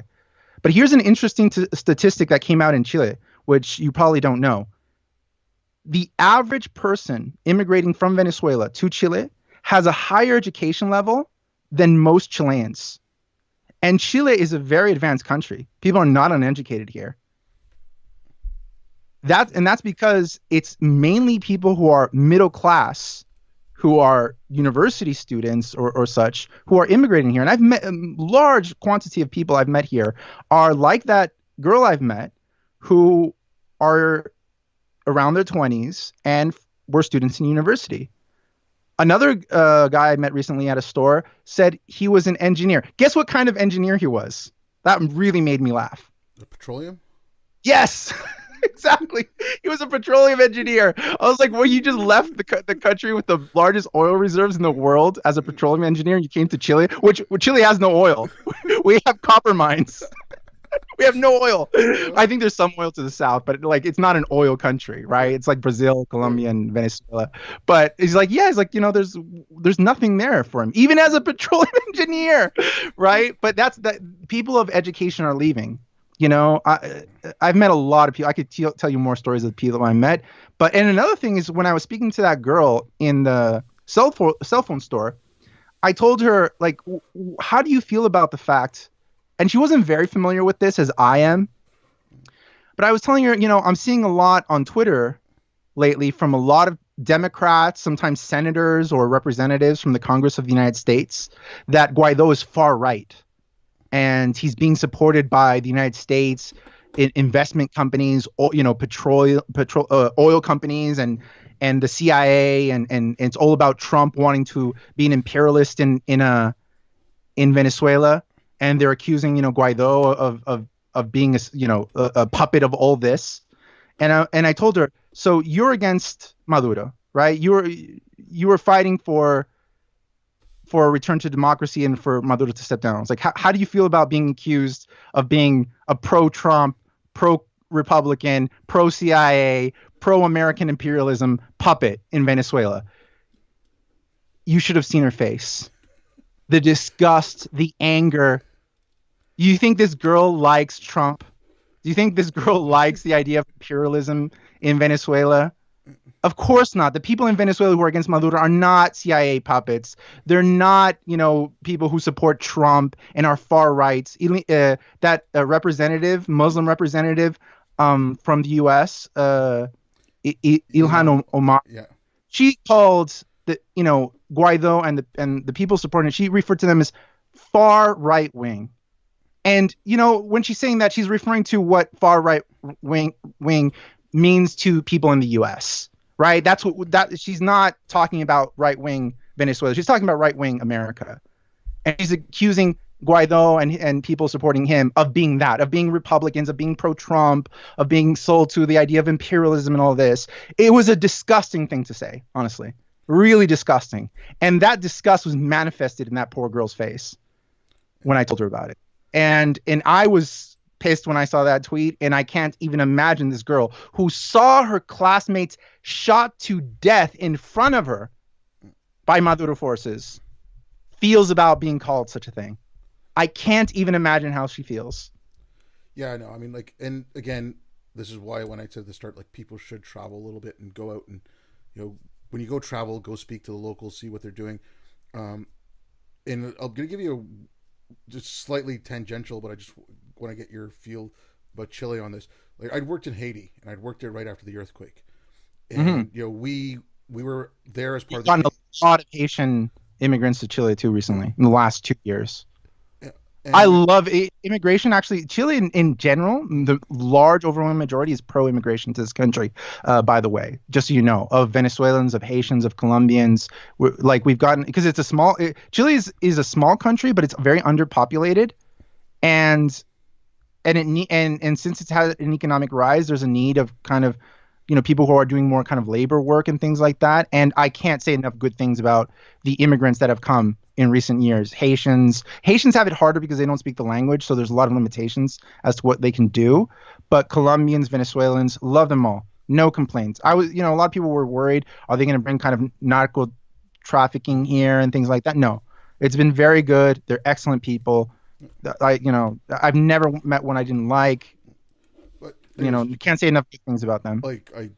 But here's an interesting statistic that came out in Chile, which you probably don't know. The average person immigrating from Venezuela to Chile has a higher education level than most Chileans. And Chile is a very advanced country. People are not uneducated here. That's because it's mainly people who are middle class, who are university students or such, who are immigrating here. And I've met a large quantity of people I've met here are like that girl I've met, who are around their 20s and were students in university. Another guy I met recently at a store said he was an engineer. Guess what kind of engineer he was? That really made me laugh. The petroleum? Yes, exactly. He was a petroleum engineer. I was like, well, you just left the country with the largest oil reserves in the world as a petroleum engineer. And you came to Chile, which Chile has no oil. We have copper mines. We have no oil. I think there's some oil to the south, but like it's not an oil country, right? It's like Brazil, Colombia, and Venezuela. But he's like, yeah, he's like, there's nothing there for him, even as a petroleum engineer, right? But that's that people of education are leaving. I've met a lot of people. I could tell you more stories of the people I met. And another thing is when I was speaking to that girl in the cell phone store, I told her, like, how do you feel about the fact? And she wasn't very familiar with this as I am. But I was telling her, I'm seeing a lot on Twitter lately from a lot of Democrats, sometimes senators or representatives from the Congress of the United States, that Guaido is far right. And he's being supported by the United States investment companies, oil companies, and the CIA, and it's all about Trump wanting to be an imperialist in Venezuela, and they're accusing Guaido of being a puppet of all this, and I told her, so you're against Maduro, right? You were fighting for a return to democracy and for Maduro to step down. I was like, how do you feel about being accused of being a pro-Trump, pro-Republican, pro-CIA, pro-American imperialism puppet in Venezuela? You should have seen her face. The disgust, the anger. You think this girl likes Trump? Do you think this girl likes the idea of imperialism in Venezuela? Of course not. The people in Venezuela who are against Maduro are not CIA puppets. They're not, people who support Trump and are far right. That Muslim representative from the U.S., Ilhan Omar, yeah, she called Guaido and the people supporting it, she referred to them as far right wing. And when she's saying that, she's referring to what far right wing means to people in the U.S. Right? She's not talking about right wing Venezuela. She's talking about right wing America. And she's accusing Guaido and people supporting him of being that, of being Republicans, of being pro-Trump, of being sold to the idea of imperialism and all this. It was a disgusting thing to say, honestly. Really disgusting. And that disgust was manifested in that poor girl's face when I told her about it. And I was pissed when I saw that tweet, and I can't even imagine this girl who saw her classmates shot to death in front of her by Maduro forces feels about being called such a thing. I can't even imagine how she feels. Yeah, I know. I mean, like, and again, this is why when I said at the start, like, people should travel a little bit and go out and, when you go travel, go speak to the locals, see what they're doing. And I'm going to give you just slightly tangential, but I just want to get your feel about Chile on this. Like, I'd worked in Haiti, and I'd worked there right after the earthquake, and we were there as part of gotten a lot of Haitian immigrants to Chile too recently in the last 2 years. I love immigration. Actually, Chile in general, the large overwhelming majority is pro-immigration to this country. By the way, just so you know, of Venezuelans, of Haitians, of Colombians. We've gotten, because it's a small. Chile is a small country, but it's very underpopulated, and since it's had an economic rise, there's a need of kind of, people who are doing more kind of labor work and things like that. And I can't say enough good things about the immigrants that have come in recent years. Haitians have it harder because they don't speak the language, so there's a lot of limitations as to what they can do. But Colombians, Venezuelans, love them all. No complaints. A lot of people were worried, are they going to bring kind of narco trafficking here and things like that? No, it's been very good. They're excellent people. I've never met one I didn't like. But you can't say enough good things about them. Like I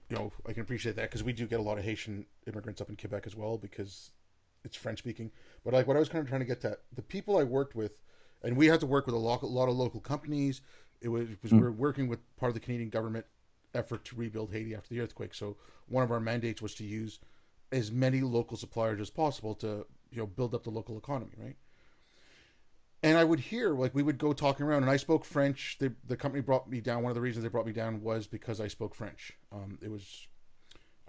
can appreciate that, because we do get a lot of Haitian immigrants up in Quebec as well, because it's French speaking. But like what I was kind of trying to get to, the people I worked with, and we had to work with lot of local companies. It was because we Mm. were working with part of the Canadian government effort to rebuild Haiti after the earthquake. So one of our mandates was to use as many local suppliers as possible to build up the local economy, right? And I would hear like we would go talking around, and I spoke French. The company brought me down. One of the reasons they brought me down was because I spoke French. It was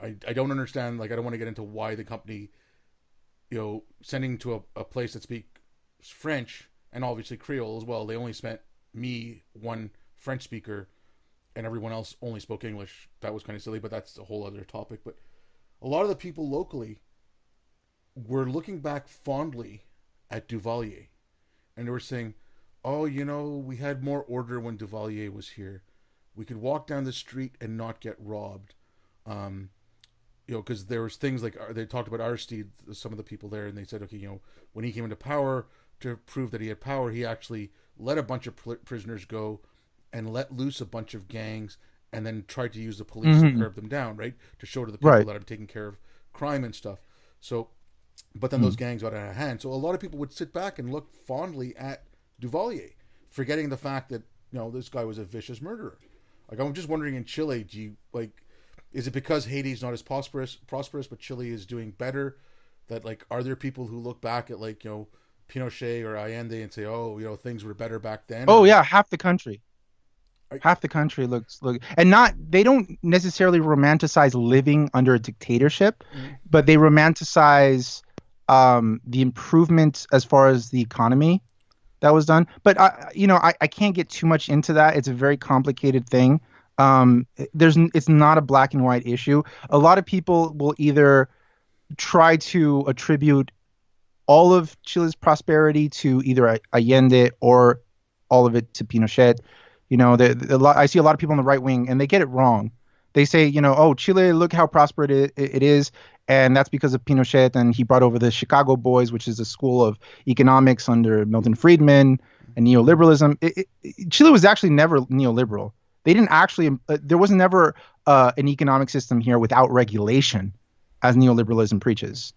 I don't understand. Like I don't want to get into why the company sending to a place that speaks French and obviously Creole as well. They only sent me one French speaker, and everyone else only spoke English. That was kind of silly, but that's a whole other topic. But a lot of the people locally were looking back fondly at Duvalier, and they were saying, "Oh, we had more order when Duvalier was here. We could walk down the street and not get robbed." Because there was things like they talked about Aristide, some of the people there, and they said, okay, when he came into power to prove that he had power, he actually let a bunch of prisoners go and let loose a bunch of gangs, and then tried to use the police to Hmm. curb them down, right, to show to the people Right. that I'm taking care of crime and stuff. So, but then those Mm. gangs got out of hand. So a lot of people would sit back and look fondly at Duvalier, forgetting the fact that this guy was a vicious murderer. Like I'm just wondering in Chile, do you like? Is it because Haiti's not as prosperous, but Chile is doing better? That like, are there people who look back at like Pinochet or Allende and say, oh, things were better back then? Oh Or yeah, half the country. I, Half the country and not they don't necessarily romanticize living under a dictatorship, mm, but they romanticize the improvement as far as the economy that was done. But I can't get too much into that. It's a very complicated thing. It's not a black and white issue. A lot of people will either try to attribute all of Chile's prosperity to either Allende or all of it to Pinochet. I see a lot of people on the right wing, and they get it wrong. They say, oh, Chile, look how prosperous it is, and that's because of Pinochet, and he brought over the Chicago Boys, which is a school of economics under Milton Friedman and neoliberalism. Chile was actually never neoliberal. They didn't actually. There was never an economic system here without regulation, as neoliberalism preaches.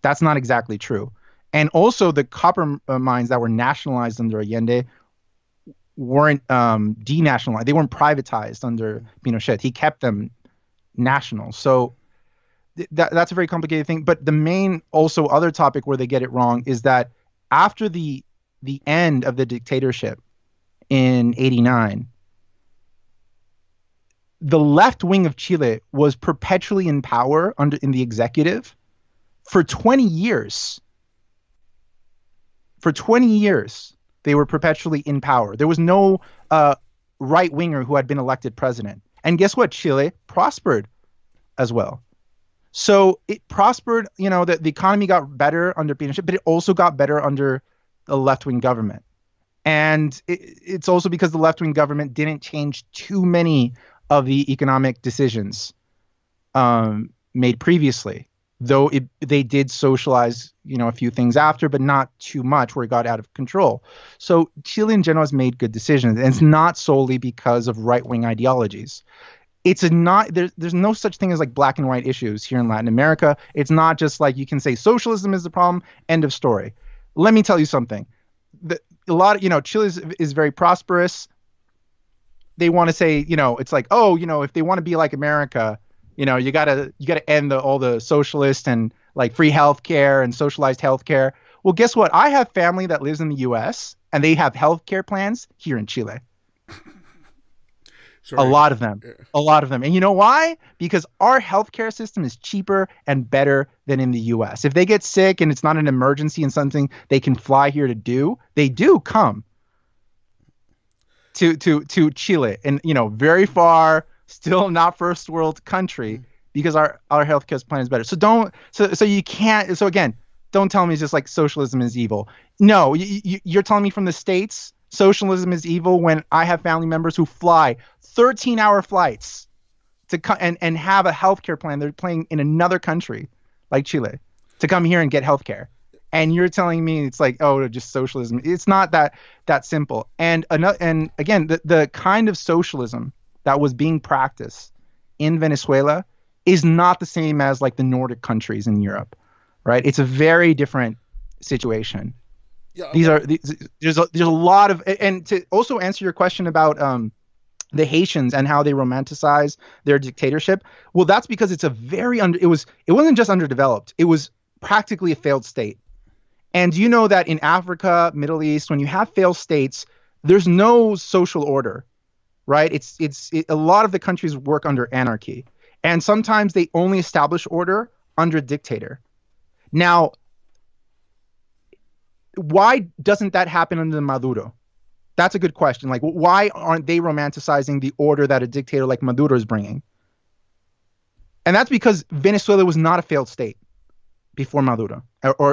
That's not exactly true. And also, the copper mines that were nationalized under Allende weren't denationalized. They weren't privatized under Pinochet. He kept them national. So that's a very complicated thing. But the main also other topic where they get it wrong is that after the end of the dictatorship in '89, the left wing of Chile was perpetually in power in the executive for 20 years. For 20 years, they were perpetually in power. There was no right winger who had been elected president. And guess what? Chile prospered as well. So it prospered, the economy got better under Pinochet, but it also got better under the left wing government. And it's also because the left wing government didn't change too many of the economic decisions made previously, though they did socialize, a few things after, but not too much where it got out of control. So Chile in general has made good decisions, and it's not solely because of right-wing ideologies. It's a not there's no such thing as like black and white issues here in Latin America. It's not just like you can say socialism is the problem, end of story. Let me tell you something. A lot of, Chile is very prosperous. They want to say, it's like, oh, if they want to be like America, you gotta end all the socialist and like free healthcare and socialized healthcare. Well, guess what? I have family that lives in the U.S. and they have healthcare plans here in Chile. A sorry. lot of them. Yeah. A lot of them. And you know why? Because our healthcare system is cheaper and better than in the US. If they get sick and it's not an emergency and something they can fly here to do, they do come to Chile and very far, still not first world country because our healthcare plan is better. So you can't again, don't tell me it's just like socialism is evil. No, you're telling me from the States socialism is evil when I have family members who fly 13-hour flights to come and have a healthcare plan. They're playing in another country like Chile to come here and get healthcare. And you're telling me it's like, oh, just socialism. It's not that simple. And again, the kind of socialism that was being practiced in Venezuela is not the same as like the Nordic countries in Europe. right? It's a very different situation. Yeah, These well, are there's a lot of, and to also answer your question about the Haitians and how they romanticize their dictatorship. Well, that's because it's a very under it wasn't just underdeveloped. It was practically a failed state. And you know that in Africa, Middle East, when you have failed states, there's no social order, right? A lot of the countries work under anarchy. And sometimes they only establish order under a dictator. Now, why doesn't that happen under Maduro? That's a good question. Like, why aren't they romanticizing the order that a dictator like Maduro is bringing? And that's because Venezuela was not a failed state before Maduro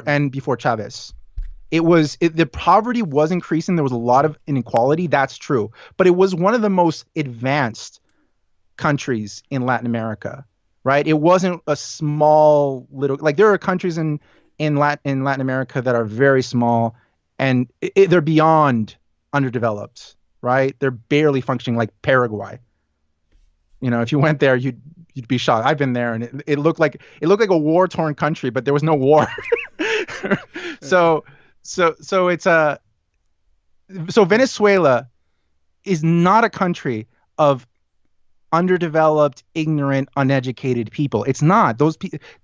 and before Chavez. The poverty was increasing. There was a lot of inequality. That's true. But it was one of the most advanced countries in Latin America, right? It wasn't a small little, like there are countries in Latin America that are very small and they're beyond underdeveloped, right? They're barely functioning, like Paraguay. If you went there, you'd be shocked. I've been there, and it looked like a war-torn country, but there was no war. so it's so Venezuela is not a country of underdeveloped, ignorant, uneducated people. It's not.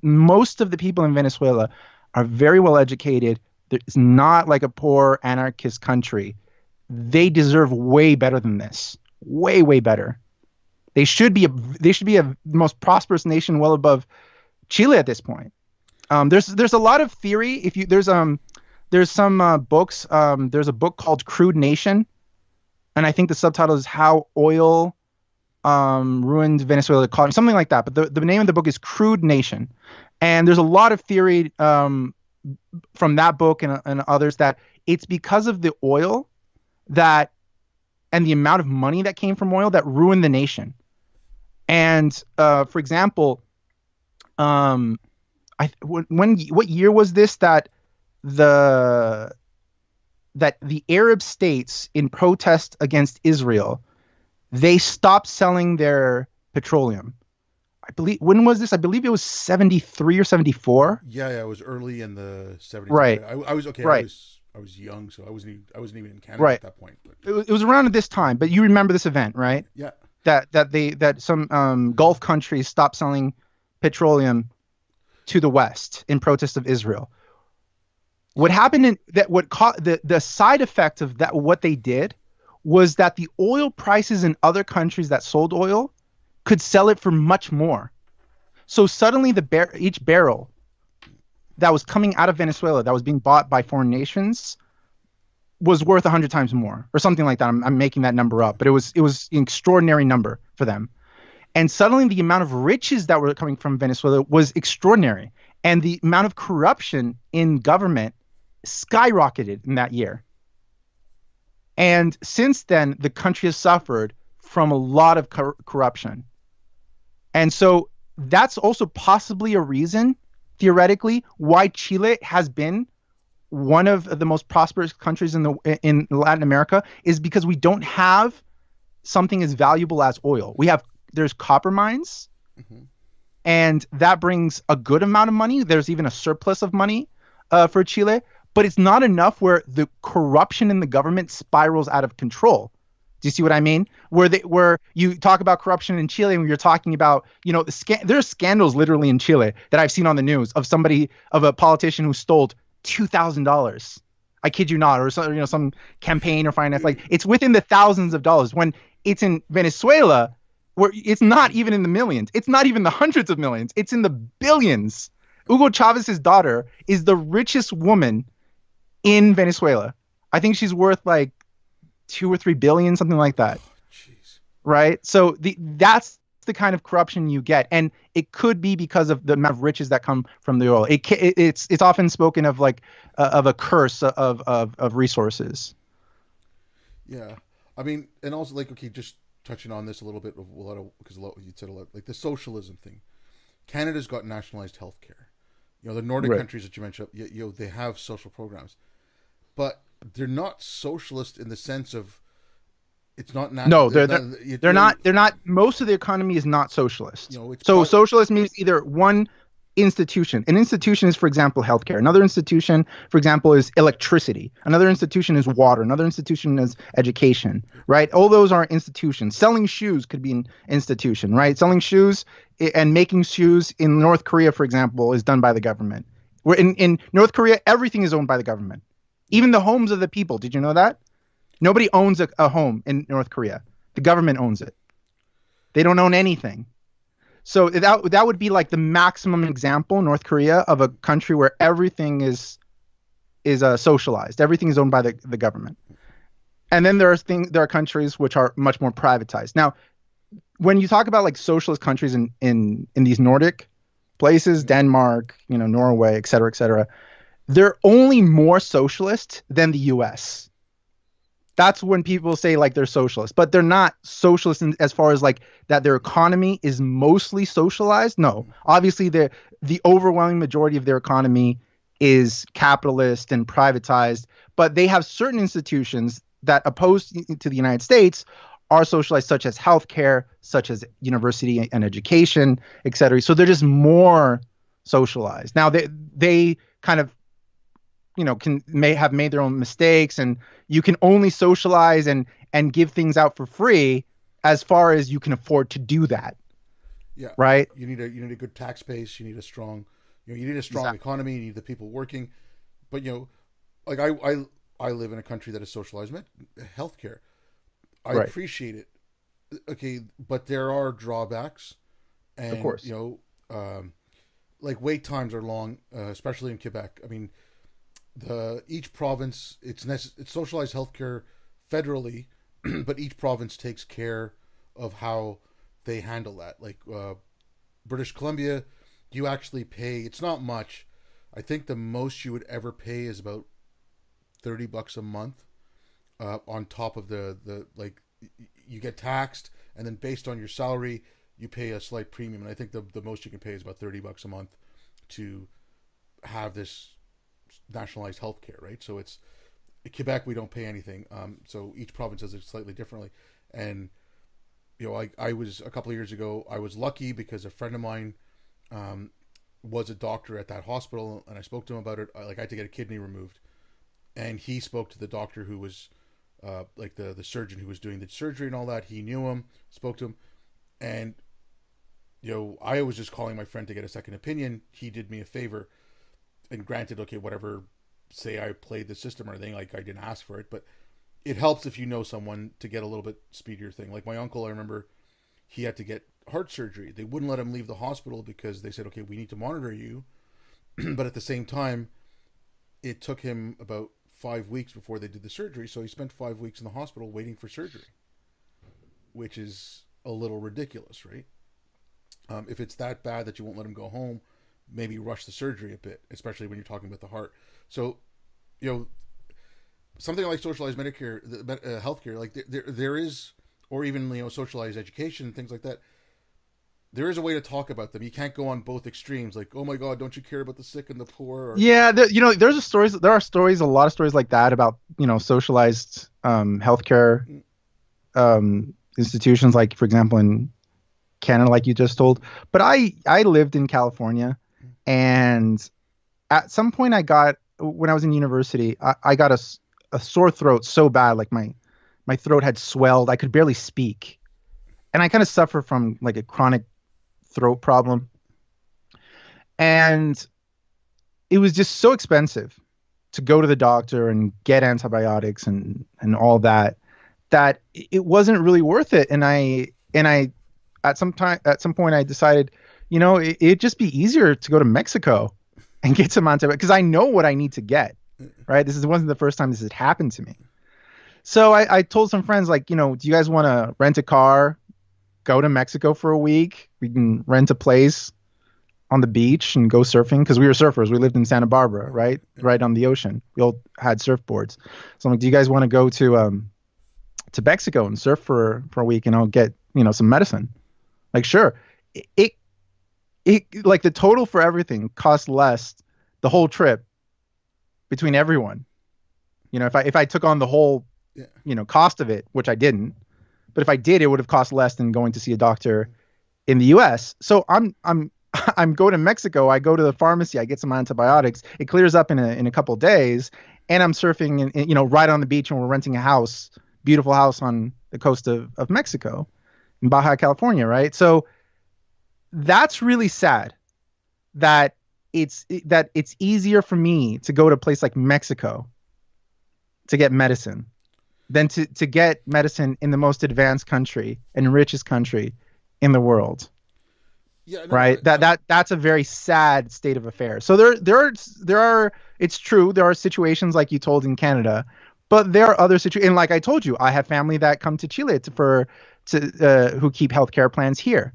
Most of the people in Venezuela are very well educated. It's not like a poor anarchist country. They deserve way better than this. Way, way better. They should be a most prosperous nation, well above Chile at this point. There's a lot of theory. There's some books. There's a book called Crude Nation, and I think the subtitle is How Oil Ruined Venezuela, something like that. But the name of the book is Crude Nation, and there's a lot of theory from that book and others that it's because of the oil and the amount of money that came from oil that ruined the nation. And for example, what year was this that the Arab states, in protest against Israel, they stopped selling their petroleum? When was this? I believe it was 73 or 74. Yeah, it was early in the 70s. Right. I was okay. Right. I was young, so I wasn't even in Canada Right. at that point. But It was around this time, but you remember this event, right? yeah. That some Gulf countries stopped selling petroleum to the West in protest of Israel. What happened the side effect of that, what they did, was that the oil prices in other countries that sold oil could sell it for much more. So suddenly each barrel that was coming out of Venezuela that was being bought by foreign nations was worth 100 times more, or something like that. I'm making that number up, but it was an extraordinary number for them. And suddenly the amount of riches that were coming from Venezuela was extraordinary, and the amount of corruption in government skyrocketed in that year. And since then, the country has suffered from a lot of corruption. And so that's also possibly a reason, theoretically, why Chile has been one of the most prosperous countries in Latin America, is because we don't have something as valuable as oil. There's copper mines, and that brings a good amount of money. There's even a surplus of money for Chile, but it's not enough where the corruption in the government spirals out of control. Do you see what I mean? Where you talk about corruption in Chile, and you're talking about, there's scandals literally in Chile that I've seen on the news of a politician who stole $2,000. I kid you not, or some campaign or finance. Like, it's within the thousands of dollars. When it's in Venezuela, where it's not even in the millions, it's not even the hundreds of millions, it's in the billions. Hugo Chavez's daughter is the richest woman in Venezuela. I think she's worth like 2 or 3 billion, something like that. Jeez. Right? So that's the kind of corruption you get, and it could be because of the amount of riches that come from the oil. It's often spoken of like of a curse of resources. Yeah, I mean, and also, like, okay, just touching on this a little bit, because you said a lot, like the socialism thing. Canada's got nationalized healthcare. The Nordic countries that you mentioned, they have social programs, but they're not socialist in the sense of it's not. No, they're not. Most of the economy is not socialist. So socialist means either one institution. An institution is, for example, healthcare. Another institution, for example, is electricity. Another institution is water. Another institution is education, right? All those are institutions. Selling shoes could be an institution, right? Selling shoes and making shoes in North Korea, for example, is done by the government. Where in North Korea, everything is owned by the government. Even the homes of the people. Did you know that? Nobody owns a home in North Korea. The government owns it. They don't own anything. So that would be like the maximum example, North Korea, of a country where everything is socialized. Everything is owned by the government. And then there are countries which are much more privatized. Now, when you talk about like socialist countries in these Nordic places, Denmark, Norway, et cetera, they're only more socialist than the US. That's when people say like they're socialist, but they're not socialist as far as like that their economy is mostly socialized. No, obviously the overwhelming majority of their economy is capitalist and privatized, but they have certain institutions that, opposed to the United States, are socialized, such as healthcare, such as university and education, et cetera. So they're just more socialized. Now they kind of may have made their own mistakes, and you can only socialize and give things out for free as far as you can afford to do that. Yeah. Right. You need a good tax base. You need a strong, exactly. Economy. You need the people working. But like I live in a country that is socialized. Healthcare. I appreciate it. Okay, but there are drawbacks, and of course, like wait times are long, especially in Quebec. I mean, each province it's socialized healthcare federally, but each province takes care of how they handle that. Like British Columbia, you actually pay. It's not much. I think the most you would ever pay is about $30 a month. On top of the like, you get taxed, and then based on your salary, you pay a slight premium. And I think the most you can pay is about $30 a month to have this nationalized healthcare, right? So it's in Quebec, we don't pay anything. So each province does it slightly differently. And I was, a couple of years ago, I was lucky because a friend of mine was a doctor at that hospital, and I spoke to him about it. I had to get a kidney removed, and he spoke to the doctor who was like the surgeon who was doing the surgery and all that. He knew him, spoke to him, and I was just calling my friend to get a second opinion. He did me a favor. And granted, okay, whatever, say I played the system or anything, like I didn't ask for it, but it helps if you know someone to get a little bit speedier thing. Like my uncle, I remember he had to get heart surgery. They wouldn't let him leave the hospital because they said, okay, we need to monitor you. But at the same time, it took him about 5 weeks before they did the surgery. So he spent 5 weeks in the hospital waiting for surgery, which is a little ridiculous, right? If it's that bad that you won't let him go home, maybe rush the surgery a bit, especially when you're talking about the heart. So, something like socialized Medicare, healthcare, like there is, or even socialized education, things like that. There is a way to talk about them. You can't go on both extremes. Like, oh my God, don't you care about the sick and the poor? Yeah, there are stories, a lot of stories like that about socialized healthcare institutions, like for example in Canada, like you just told. But I lived in California. And at some point when I was in university, I got a sore throat so bad, like my throat had swelled. I could barely speak. And I kind of suffer from like a chronic throat problem. And it was just so expensive to go to the doctor and get antibiotics and all that it wasn't really worth it. And I at some point I decided, it'd just be easier to go to Mexico and get some antibiotics because I know what I need to get, right? This wasn't the first time this had happened to me. So I told some friends, like, do you guys want to rent a car, go to Mexico for a week? We can rent a place on the beach and go surfing, because we were surfers. We lived in Santa Barbara, right on the ocean. We all had surfboards. So I'm like, do you guys want to go to Mexico and surf for a week, and I'll get some medicine? Like, sure. It like the total for everything cost less the whole trip between everyone. If I took on the whole cost of it, which I didn't, but if I did, it would have cost less than going to see a doctor in the US. So I'm I'm going to Mexico. I go to the pharmacy. I get some antibiotics. It clears up in a couple of days, and I'm surfing, right on the beach, and we're renting a house, beautiful house on the coast of Mexico, in Baja California, right? So that's really sad that it's easier for me to go to a place like Mexico to get medicine than to get medicine in the most advanced country and richest country in the world. Yeah, no, Right. That's a very sad state of affairs. So there are it's true, there are situations like you told in Canada, but there are other situations. And like I told you, I have family that come to Chile who keep healthcare plans here.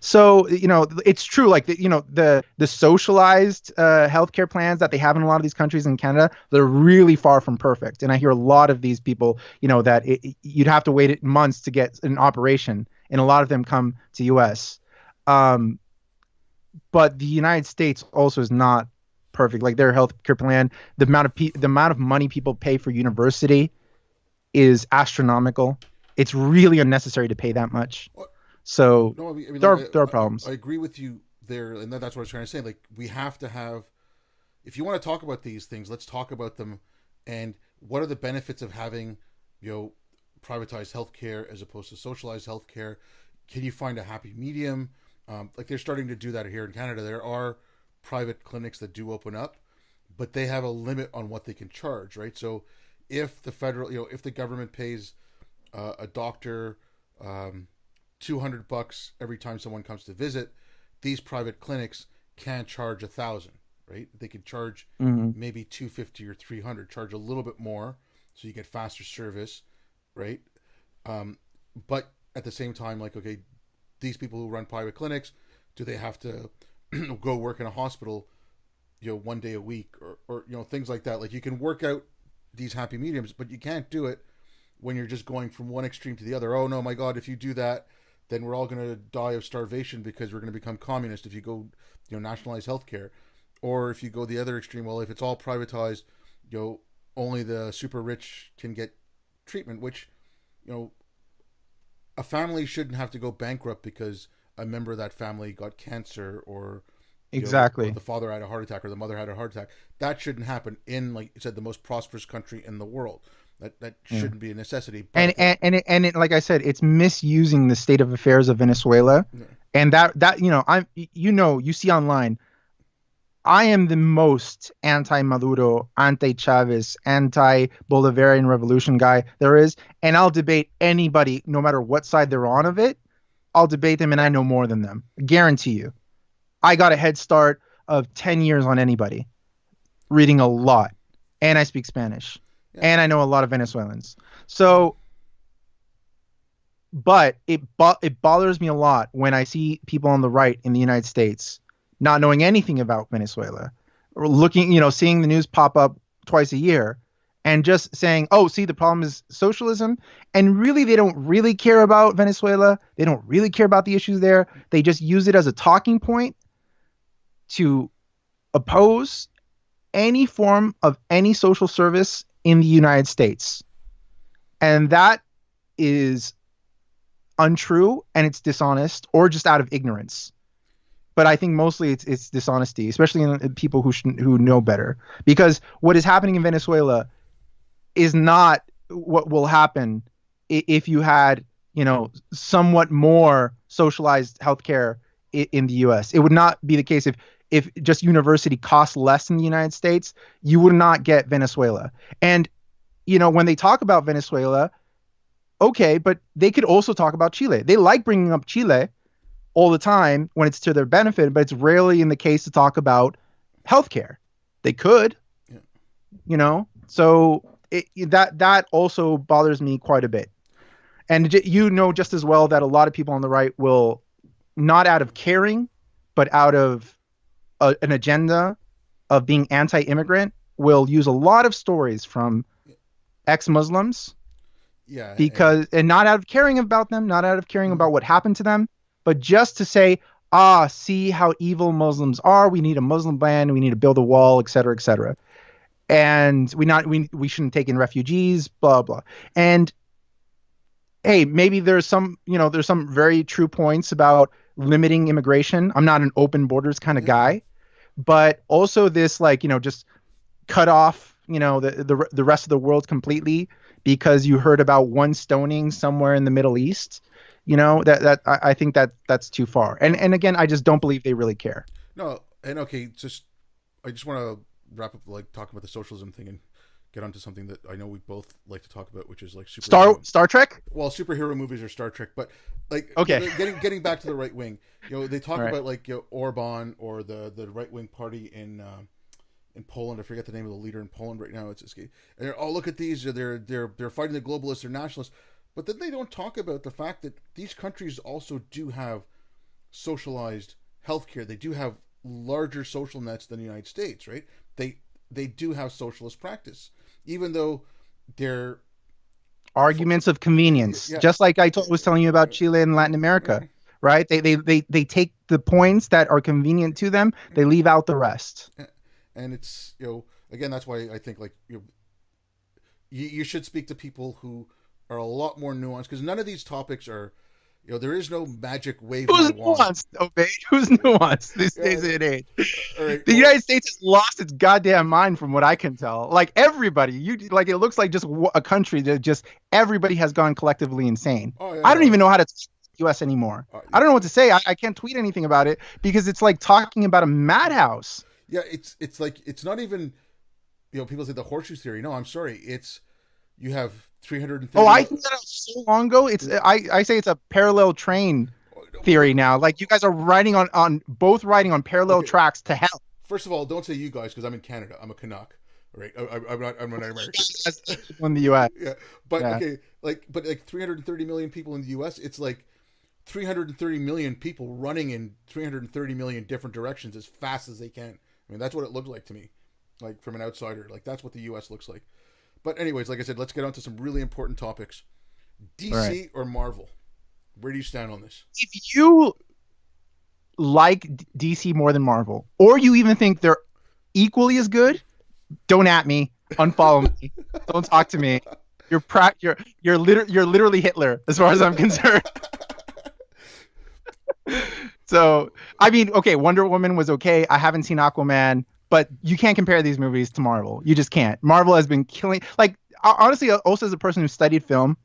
So, it's true. Like the socialized healthcare plans that they have in a lot of these countries in Canada, they're really far from perfect. And I hear a lot of these people, that you'd have to wait months to get an operation, and a lot of them come to U.S. But the United States also is not perfect. Like their healthcare plan, the amount of money people pay for university is astronomical. It's really unnecessary to pay that much. So no, I mean, there are problems. I agree with you there, and that's what I was trying to say. Like, we have to have, if you want to talk about these things, let's talk about them, and what are the benefits of having, privatized healthcare as opposed to socialized healthcare? Can you find a happy medium? Like they're starting to do that here in Canada. There are private clinics that do open up, but they have a limit on what they can charge, right? So if the federal, if the government pays a doctor $200 every time someone comes to visit, these private clinics can't charge 1,000, right? They can charge maybe 250 or 300, charge a little bit more, so you get faster service, right? But at the same time, like, okay, these people who run private clinics, do they have to go work in a hospital, one day a week, or things like that? Like, you can work out these happy mediums, but you can't do it when you're just going from one extreme to the other. Oh no, my God, if you do that, then we're all going to die of starvation because we're going to become communist if you go, nationalize healthcare. Or if you go the other extreme, well, if it's all privatized, only the super rich can get treatment, which, a family shouldn't have to go bankrupt because a member of that family got cancer, or exactly, or the father had a heart attack or the mother had a heart attack. That shouldn't happen in, like you said, the most prosperous country in the world. That shouldn't be a necessity. But like I said, it's misusing the state of affairs of Venezuela, and you see online, I am the most anti-Maduro, anti-Chavez, anti-Bolivarian revolution guy there is, and I'll debate anybody, no matter what side they're on of it. I'll debate them, and I know more than them. Guarantee you. I got a head start of 10 years on anybody, reading a lot, and I speak Spanish. Yeah. And I know a lot of Venezuelans. So, but it bothers me a lot when I see people on the right in the United States not knowing anything about Venezuela, or seeing the news pop up twice a year, and just saying, "Oh, see, the problem is socialism," and really they don't really care about Venezuela. They don't really care about the issues there. They just use it as a talking point to oppose any form of any social service in the United States. And that is untrue, and it's dishonest, or just out of ignorance. But I think mostly it's dishonesty, especially in people who know better. Because what is happening in Venezuela is not what will happen if you had, somewhat more socialized healthcare in the U.S. It would not be the case if just university costs less in the United States. You would not get Venezuela. And when they talk about Venezuela, okay, but they could also talk about Chile. They like bringing up Chile all the time when it's to their benefit, but it's rarely in the case to talk about healthcare. They could, so that also bothers me quite a bit. And just as well that a lot of people on the right will, not out of caring, but out of an agenda of being anti-immigrant, will use a lot of stories from ex-Muslims. Yeah. And not out of caring about them, not out of caring about what happened to them, but just to say, see how evil Muslims are. We need a Muslim ban. We need to build a wall, et cetera, et cetera. And we shouldn't take in refugees, blah, blah. And hey, maybe there's some very true points about limiting immigration. I'm not an open borders kind of Yeah. guy, but also this like, just cut off, the rest of the world completely because you heard about one stoning somewhere in the Middle East. I think that's too far. And No, and again, I just don't believe they really care. no, and okay, just I just want to wrap up like talking about the socialism thing and get onto something that I know we both like to talk about, which is like Star superhero. Star Trek? Well, superhero movies or Star Trek, but like Okay. getting back to the right wing, they talk All right. about like Orban or the right wing party in Poland. I forget the name of the leader in Poland right now. It's escaped. And oh, look at these. They're fighting the globalists. They're nationalists. But then they don't talk about the fact that these countries also do have socialized healthcare. They do have larger social nets than the United States, right? They do have socialist practice, even though they're Arguments of convenience, yeah. just like was telling you about Chile and Latin America, right? They take the points that are convenient to them, they leave out the rest. And it's again, that's why I think like you should speak to people who are a lot more nuanced, because none of these topics are, there is no magic wave Who's my wand. nuanced, Obey? Who's nuanced these days and age? All right, The well, United States has lost its goddamn mind, from what I can tell. Like everybody, it looks like just a country that just everybody has gone collectively insane. oh yeah, I don't no, even know how to talk to the U.S. anymore. I don't know what to say. I can't tweet anything about it because it's like talking about a madhouse. yeah, it's like it's not even, people say the horseshoe theory. No, I'm sorry, it's you have 330. Oh, I think that out so long ago. I say it's a parallel train theory now. Like you guys are riding on parallel Okay, tracks to hell. first of all, don't say you guys because I'm in Canada. I'm a Canuck, right? I'm not American. In the U.S. Yeah, but Yeah. okay, but 330 million people in the U.S. It's like 330 million people running in 330 million different directions as fast as they can. I mean, that's what it looked like to me, like from an outsider. Like that's what the U.S. looks like. But anyways, like I said, let's get on to some really important topics. DC Right. or Marvel? Where do you stand on this? If you like DC more than Marvel, or you even think they're equally as good, don't at me, unfollow me, don't talk to me. You're literally Hitler as far as I'm concerned. So I mean, okay, Wonder Woman was okay. I haven't seen Aquaman, but you can't compare these movies to Marvel. You just can't. Marvel has been killing. Like honestly, also as a person who studied film,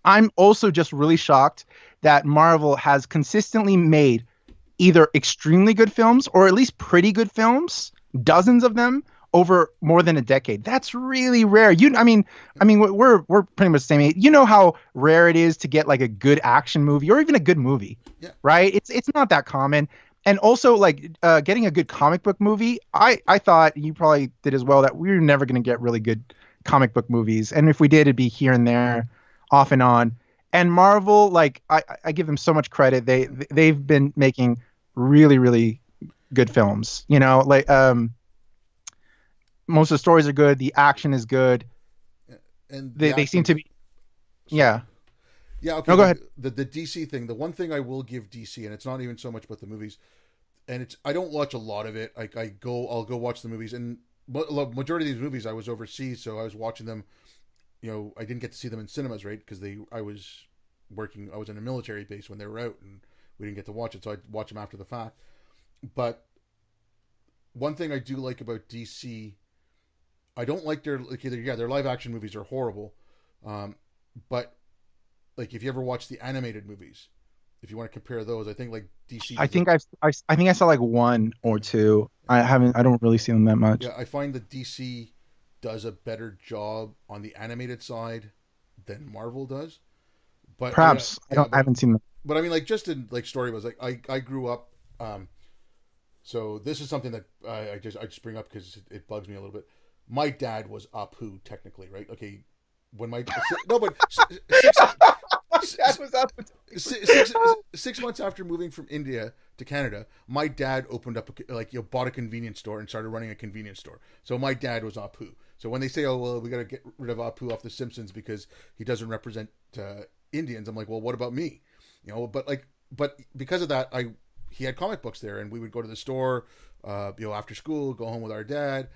I'm also just really shocked that Marvel has consistently made either extremely good films or at least pretty good films, dozens of them over more than a decade. That's really rare. We're pretty much the same age. You know how rare it is to get like a good action movie or even a good movie, Yeah. right? It's not that common. And also like getting a good comic book movie. I thought you probably did as well that we were never going to get really good comic book movies, and if we did, it'd be here and there, off and on. And Marvel, like I give them so much credit. They've been making really really good films. Like most of the stories are good. The action is good. And They seem to be. Sorry. Yeah. Yeah, okay. No, go ahead. The DC thing, the one thing I will give DC, and it's not even so much about the movies, and it's I don't watch a lot of it. I'll go watch the movies, and majority of these movies I was overseas, so I was watching them. I didn't get to see them in cinemas, right? Because I was working, I was in a military base when they were out, and we didn't get to watch it, so I watch them after the fact. But one thing I do like about DC, I don't like their their live action movies are horrible, but like if you ever watch the animated movies, if you want to compare those, I think like DC. I think I saw like one or two. I don't really see them that much. Yeah, I find that DC does a better job on the animated side than Marvel does. But Perhaps I haven't seen them. But I mean, like just in like story was like I grew up. So this is something that I just bring up because it bugs me a little bit. My dad was Apu technically, right? Okay, when my no, but That was up. 6 months after moving from India to Canada, my dad opened up bought a convenience store and started running a convenience store. So my dad was Apu. So when they say, "Oh well, we got to get rid of Apu off The Simpsons because he doesn't represent Indians," I'm like, "Well, what about me?" But because of that, he had comic books there, and we would go to the store, after school, go home with our dad,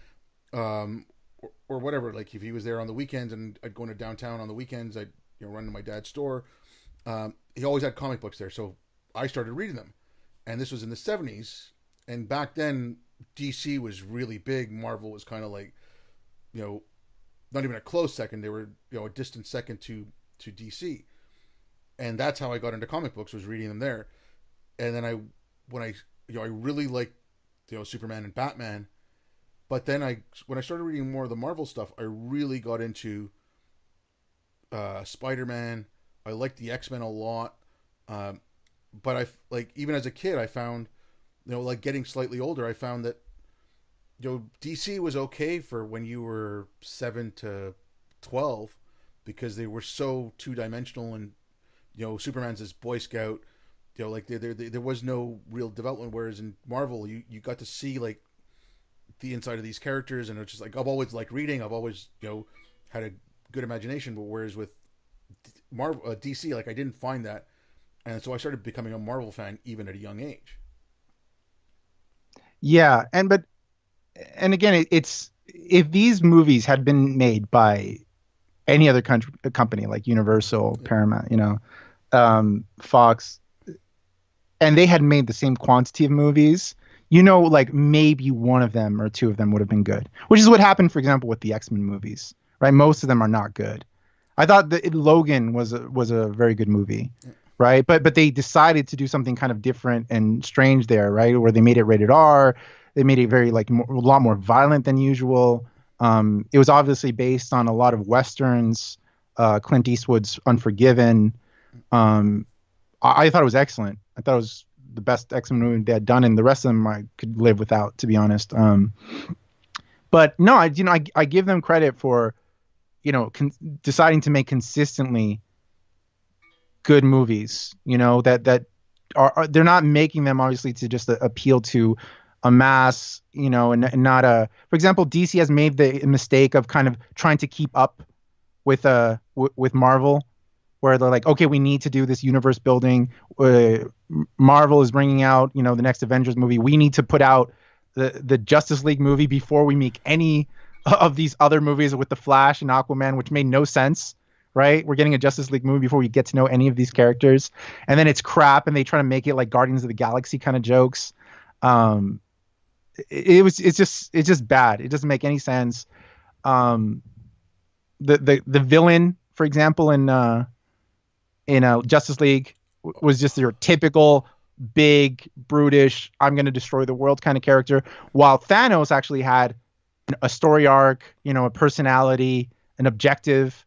or whatever. Like if he was there on the weekends, and I'd go into downtown on the weekends, I'd run to my dad's store. He always had comic books there, so I started reading them, and this was in the 70s, and back then DC was really big. Marvel was kind of like, you know, not even a close second. They were, you know, a distant second to DC, and that's how I got into comic books, was reading them there. And then I really liked, you know, Superman and Batman, but then when I started reading more of the Marvel stuff, I really got into Spider-Man. I liked the X-Men a lot, but I like, even as a kid, I found, you know, like getting slightly older, I found that, you know, DC was okay for when you were 7 to 12, because they were so two-dimensional, and, you know, Superman's this Boy Scout, you know, like there was no real development. Whereas in Marvel, you got to see like the inside of these characters, and it's just like, I've always liked reading. I've always, you know, had a good imagination. But whereas with Marvel, DC, like, I didn't find that, and so I started becoming a Marvel fan even at a young age. Yeah, and again, it's if these movies had been made by any other company like Universal, Yeah. Paramount, Fox, and they had made the same quantity of movies, like maybe one of them or two of them would have been good, which is what happened, for example, with the X-Men movies, right? Most of them are not good. I thought that Logan was a very good movie, right? But they decided to do something kind of different and strange there, right? Where they made it rated R. They made it very like a lot more violent than usual. It was obviously based on a lot of westerns, Clint Eastwood's Unforgiven. I thought it was excellent. I thought it was the best X-Men movie they had done, and the rest of them I could live without, to be honest. But no, I give them credit for, deciding to make consistently good movies. That are they're not making them obviously to just appeal to a mass, and not a. For example, DC has made the mistake of kind of trying to keep up with Marvel, where they're like, okay, we need to do this universe building. Marvel is bringing out, the next Avengers movie. We need to put out the Justice League movie before we make any of these other movies with the Flash and Aquaman, which made no sense, right? We're getting a Justice League movie before we get to know any of these characters, and then it's crap, and they try to make it like Guardians of the Galaxy kind of jokes. It's just bad. It doesn't make any sense. The villain, for example, in Justice League was just your typical big, brutish, I'm going to destroy the world kind of character, while Thanos actually had a story arc, a personality, an objective,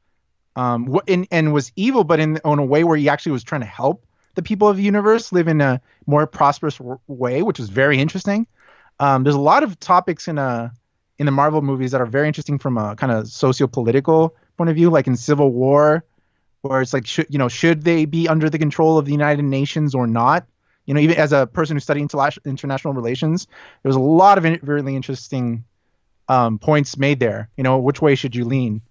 and was evil, but in a way where he actually was trying to help the people of the universe live in a more prosperous way, which was very interesting. There's a lot of topics in the Marvel movies that are very interesting from a kind of socio-political point of view, like in Civil War, where it's like, should they be under the control of the United Nations or not? Even as a person who studied international relations, there was a lot of really interesting points made there. Which way should you lean?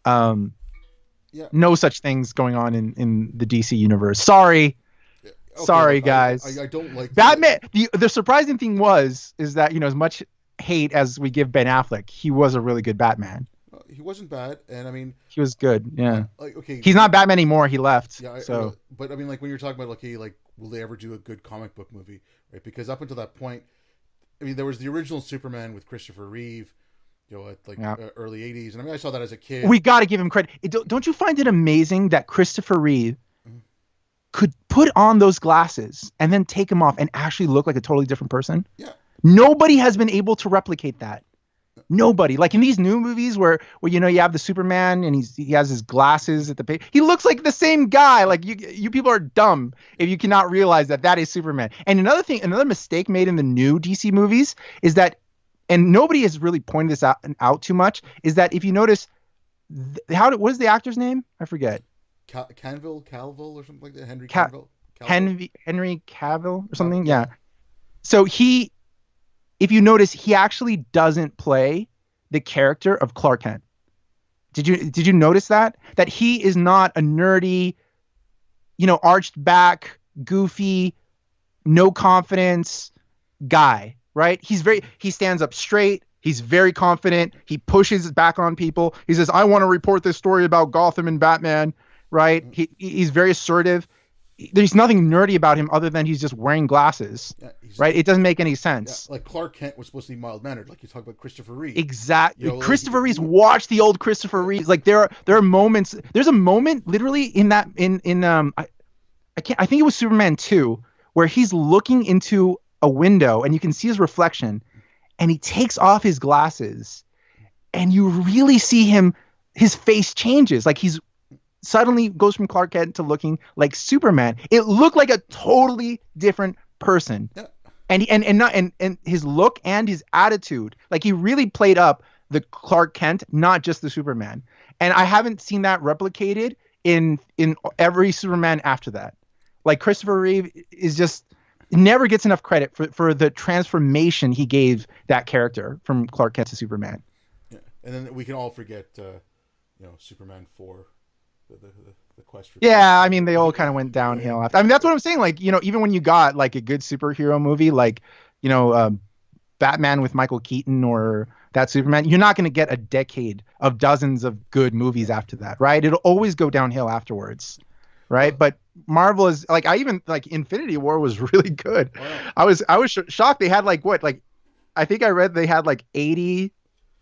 Yeah. No such things going on in the DC universe. Sorry. Okay, Sorry, guys. I don't like Batman. The surprising thing is that, as much hate as we give Ben Affleck, he was a really good Batman. He wasn't bad, and I mean, he was good. Yeah. Okay. He's not Batman anymore. He left. Yeah. But I mean, like, when you're talking about, okay, like, will they ever do a good comic book movie, right? Because up until that point, I mean, there was the original Superman with Christopher Reeve, at early '80s, and I mean, I saw that as a kid. We got to give him credit. Don't you find it amazing that Christopher Reeve could put on those glasses and then take them off and actually look like a totally different person? Yeah. Nobody has been able to replicate that. Nobody. Like in these new movies where you have the Superman and he has his glasses at the page. He looks like the same guy. Like you people are dumb if you cannot realize that is Superman. And another mistake made in the new DC movies is that, and nobody has really pointed this out too much, is that if you notice, what is the actor's name? I forget. Cavill or something like that. Henry Cavill. Henry Cavill or something. Yeah. So if you notice, he actually doesn't play the character of Clark Kent. Did you notice that he is not a nerdy, arched back, goofy, no confidence guy, right? He stands up straight. He's very confident. He pushes back on people. He says, "I want to report this story about Gotham and Batman," right? He's very assertive. there's nothing nerdy about him other than he's just wearing glasses, Yeah, he's right? It doesn't make any yeah, sense. like Clark Kent was supposed to be mild mannered, like you talk about Christopher Reeve. Exactly. Like Christopher Reeves. Watch the old Christopher Reeves. Like there are moments. There's a moment literally in that in I can't. I think it was Superman 2 where he's looking into a window and you can see his reflection, and he takes off his glasses, and you really see him. His face changes. Like he's suddenly goes from Clark Kent to looking like Superman. It looked like a totally different person. yeah, And he, and not and his look and his attitude, like he really played up the Clark Kent, not just the Superman. And I haven't seen that replicated in every Superman after that. Like Christopher Reeve is just never gets enough credit for the transformation he gave that character from Clark Kent to Superman. yeah. And then we can all forget, Superman 4, the quest for peace. Yeah, I mean they all kind of went downhill after. I mean that's what I'm saying. Like even when you got like a good superhero movie, like you know Batman with Michael Keaton or that Superman, you're not going to get a decade of dozens of good movies after that, right? It'll always go downhill afterwards, right? But Marvel is like I even like Infinity War was really good. Wow. I was shocked they had like what like I think I read they had like 80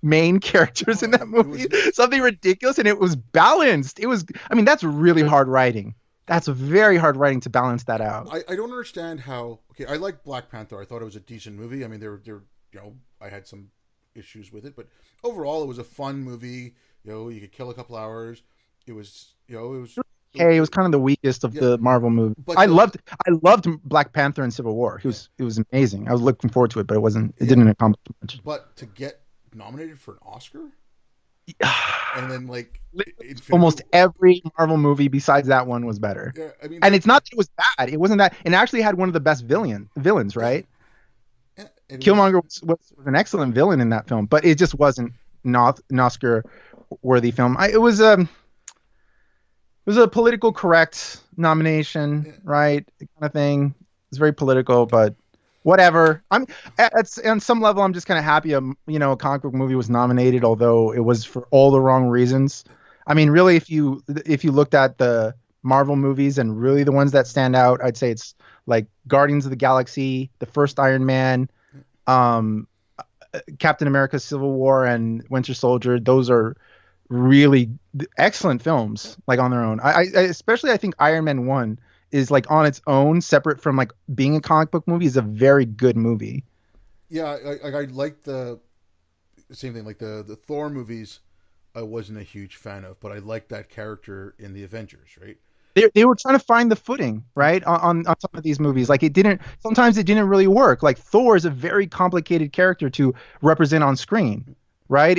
main characters in that movie, something ridiculous, and it was balanced. It was, I mean, that's really hard writing. That's very hard writing to balance that out. I don't understand how. Okay, I like Black Panther. I thought it was a decent movie. I mean, I had some issues with it, but overall, it was a fun movie. You could kill a couple hours. It was, Hey, it was kind of the weakest of the Marvel movies. But I loved Black Panther and Civil War. It was amazing. I was looking forward to it, but it didn't accomplish much. But to get nominated for an Oscar, and then like almost every Marvel movie besides that one was better. Yeah, I mean, and it's not that it was bad. It wasn't that. It actually had one of the best villains, right? Yeah, Killmonger was an excellent villain in that film, but it just wasn't an Oscar-worthy film. It was a political correct nomination, right? Kind of thing. It's very political, but whatever. On some level, I'm just kind of happy a comic book movie was nominated, although it was for all the wrong reasons. I mean, really, if you looked at the Marvel movies and really the ones that stand out, I'd say it's like Guardians of the Galaxy, the first Iron Man, Captain America: Civil War, and Winter Soldier. Those are really excellent films, like on their own. I especially I think Iron Man 1 is like on its own, separate from like being a comic book movie, is a very good movie. Yeah, I like the same thing. Like the Thor movies, I wasn't a huge fan of, but I liked that character in the Avengers, right? They were trying to find the footing, right, on some of these movies. Like sometimes it didn't really work. Like Thor is a very complicated character to represent on screen, right?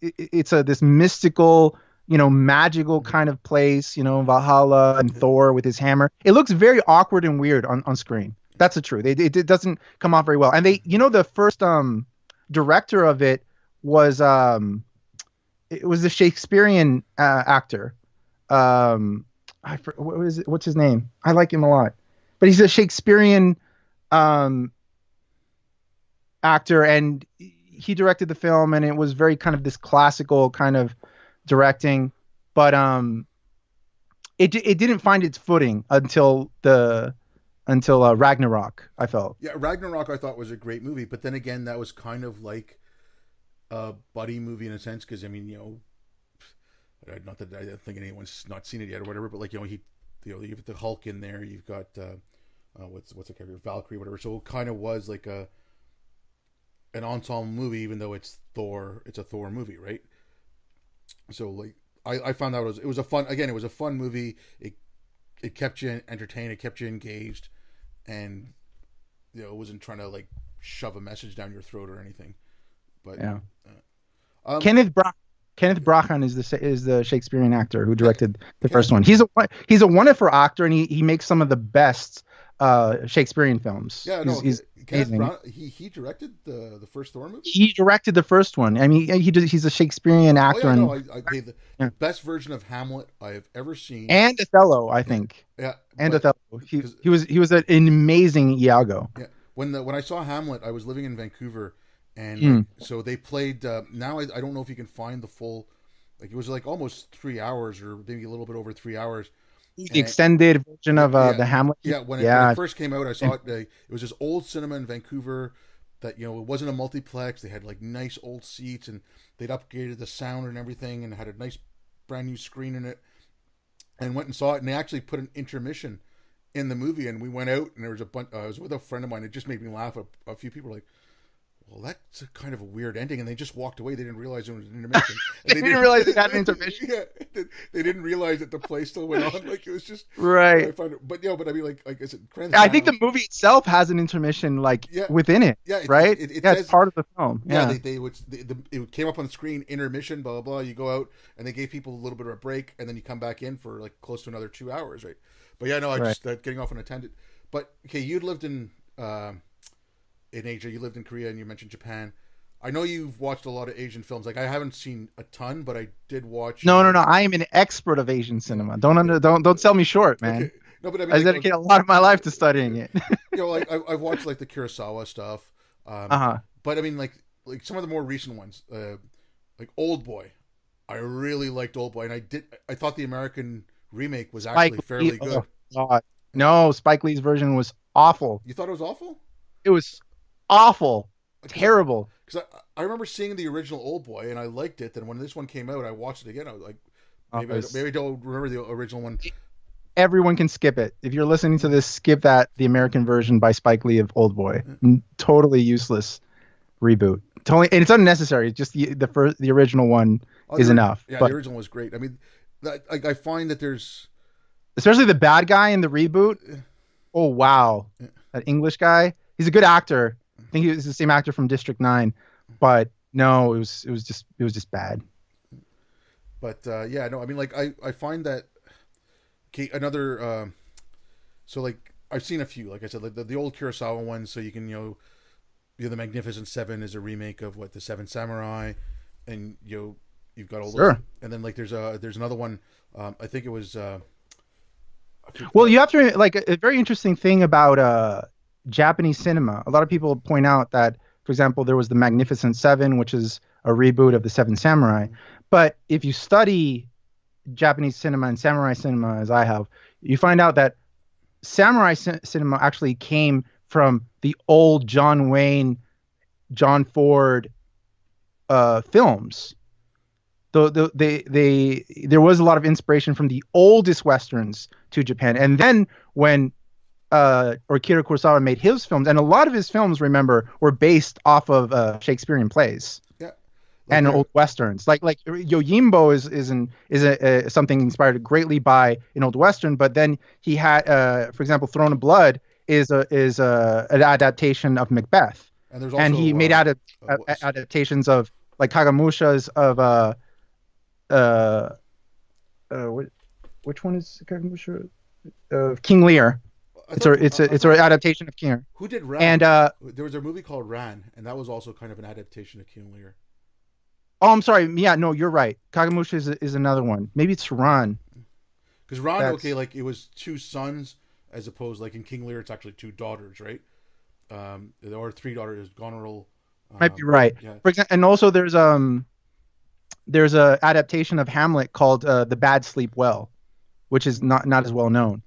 It's this mystical, magical kind of place, Valhalla and Thor with his hammer. It looks very awkward and weird on screen. That's the truth. It doesn't come off very well. And the first director of it was the Shakespearean actor. What's his name? I like him a lot, but he's a Shakespearean actor, and he directed the film, and it was very kind of this classical kind of directing, but it didn't find its footing until Ragnarok, I felt. Yeah, Ragnarok I thought was a great movie, but then again, that was kind of like a buddy movie in a sense, because I mean, not that I don't think anyone's not seen it yet or whatever, but like you've got the Hulk in there, you've got what's the character, Valkyrie, whatever. So it kind of was like an ensemble movie, even though it's Thor. It's a Thor movie, right? So like I found out it was a fun movie. It kept you entertained, it kept you engaged, and it wasn't trying to like shove a message down your throat or anything. But yeah, Kenneth Branagh is the Shakespearean actor who directed the first one. He's a wonderful actor, and he makes some of the best Shakespearean films. Yeah, no, he's he directed the first Thor movie. He directed the first one. I mean, he's a Shakespearean actor. Oh, yeah, the best version of Hamlet I have ever seen, and Othello, I think. Yeah, Othello. He was an amazing Iago. Yeah, when I saw Hamlet, I was living in Vancouver. And so they played. Now I don't know if you can find the full. Like it was like almost 3 hours, or maybe a little bit over 3 hours. The extended version Yeah, of yeah, the Hamlet. yeah. When it Yeah. first came out, I saw it. It was this old cinema in Vancouver that it wasn't a multiplex. They had like nice old seats, and they'd upgraded the sound and everything, and had a nice brand new screen in it. And went and saw it, and they actually put an intermission in the movie, and we went out, and there was a bunch. I was with a friend of mine. It just made me laugh. A few people were like, well, that's a kind of a weird ending, and they just walked away. They didn't realize it was an intermission. And They didn't realize it had an intermission. Yeah, they didn't realize that the play still went on. Like it was just I Right. find it, but I mean, like I said, Grand I think Channel. the movie itself has an intermission like Yeah, within it, yeah. right? It Yeah, it's says part of the film. yeah. Yeah. It came up on the screen intermission. Blah blah blah. You go out, and they gave people a little bit of a break, and then you come back in for like close to another 2 hours, right? But yeah, no, I Right. just getting off on a tangent. But okay, you'd lived in Asia. You lived in Korea, and you mentioned Japan. I know you've watched a lot of Asian films. Like I haven't seen a ton, but I did watch. No, no, no. I am an expert of Asian cinema. Don't sell me short, Okay, man. no, but I mean, I like, dedicate a lot of my life to studying it. like I've watched like the Kurosawa stuff, Uh-huh. but I mean, like some of the more recent ones, like Old Boy. I really liked Old Boy, and I thought the American remake was Spike actually fairly Lee. good. Oh, God. No, Spike Lee's version was awful. You thought it was awful? It was awful. Because Terrible. I remember seeing the original Old Boy, and I liked it. Then when this one came out, I watched it again. I was like, Oh, it was- maybe I don't remember the original one. Everyone can skip it. If you're listening to this, skip the American version by Spike Lee of Old Boy. Totally useless reboot. Totally, and it's unnecessary. Just the original one is enough. Yeah, But the original was great. I mean, I find that there's especially the bad guy in the reboot. Oh wow, that English guy. He's a good actor. I think he was the same actor from District 9. But no, it was just bad. But yeah, no, I mean, like I find that okay, another. So like I've seen a few, like I said, like the old Kurosawa ones. So you can the Magnificent Seven is a remake of what the Seven Samurai, and you've got all those, Sure. and then like there's another one. I think it was. Well, you have to like a very interesting thing about Japanese cinema. A lot of people point out that, for example, there was the Magnificent Seven, which is a reboot of the Seven Samurai. But if you study Japanese cinema and samurai cinema, as I have, you find out that samurai cinema actually came from the old John Wayne, John Ford films. There was a lot of inspiration from the oldest westerns to Japan, and then when Akira Kurosawa made his films, and a lot of his films, remember, were based off of Shakespearean plays Yeah, and old westerns. Like Yojimbo is something inspired greatly by an old western, but then he had, for example, Throne of Blood is an adaptation of Macbeth, and there's also and he made adaptations of like Kagamusha's of which one is Kagamusha? King Lear. It's an adaptation of King Lear. Who did Ran? And there was a movie called Ran, and that was also kind of an adaptation of King Lear. oh, I'm sorry. Yeah, no, you're right. Kagamusha is another one. Maybe it's Ran. Because Ran, okay, like it was two sons as opposed like in King Lear, it's actually two daughters, right? Or three daughters. Goneril. Might be right. Yeah. For example, and also there's a adaptation of Hamlet called The Bad Sleep Well, which is not as well known.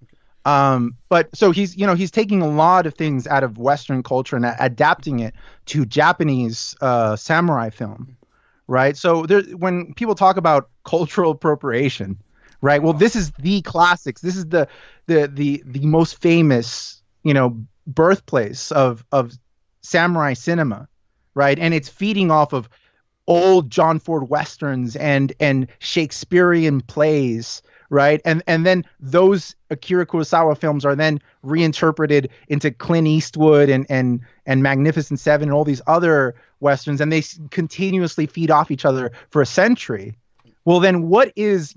But so he's taking a lot of things out of Western culture and adapting it to Japanese samurai film, right? So when people talk about cultural appropriation, right? Well, this is the classics. This is the most famous, birthplace of samurai cinema, right? And it's feeding off of old John Ford westerns and Shakespearean plays, right? And then those Akira Kurosawa films are then reinterpreted into Clint Eastwood and Magnificent Seven and all these other westerns, and they continuously feed off each other for a century. Well, then what is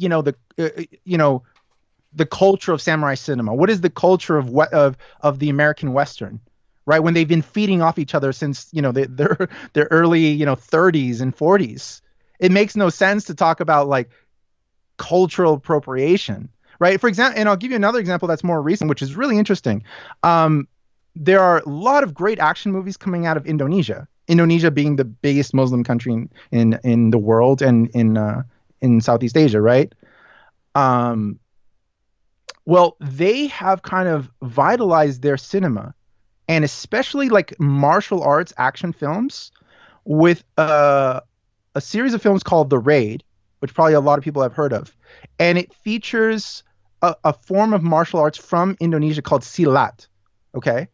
the culture of samurai cinema? What is the culture of the American Western? Right, when they've been feeding off each other since their early 30s and 40s, it makes no sense to talk about like cultural appropriation, right? For example, and I'll give you another example that's more recent, which is really interesting. There are a lot of great action movies coming out of Indonesia. Indonesia being the biggest Muslim country in the world and in Southeast Asia, right? Well, Well, they have kind of vitalized their cinema, and especially like martial arts action films with a series of films called The Raid, which probably a lot of people have heard of. And it features a form of martial arts from Indonesia called silat. Okay.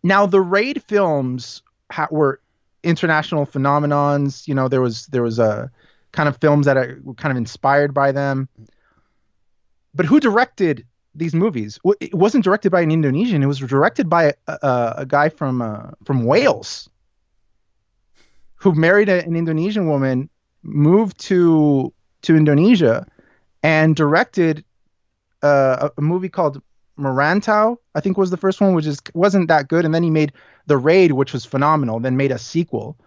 Now, the Raid films were international phenomenons. You know, there was a kind of films that were kind of inspired by them. But who directed these movies? It wasn't directed by an Indonesian. It was directed by a guy from Wales who married an Indonesian woman, moved to Indonesia, and directed a movie called Marantau, I think was the first one, which wasn't that good. And then he made The Raid, which was phenomenal, then made a sequel.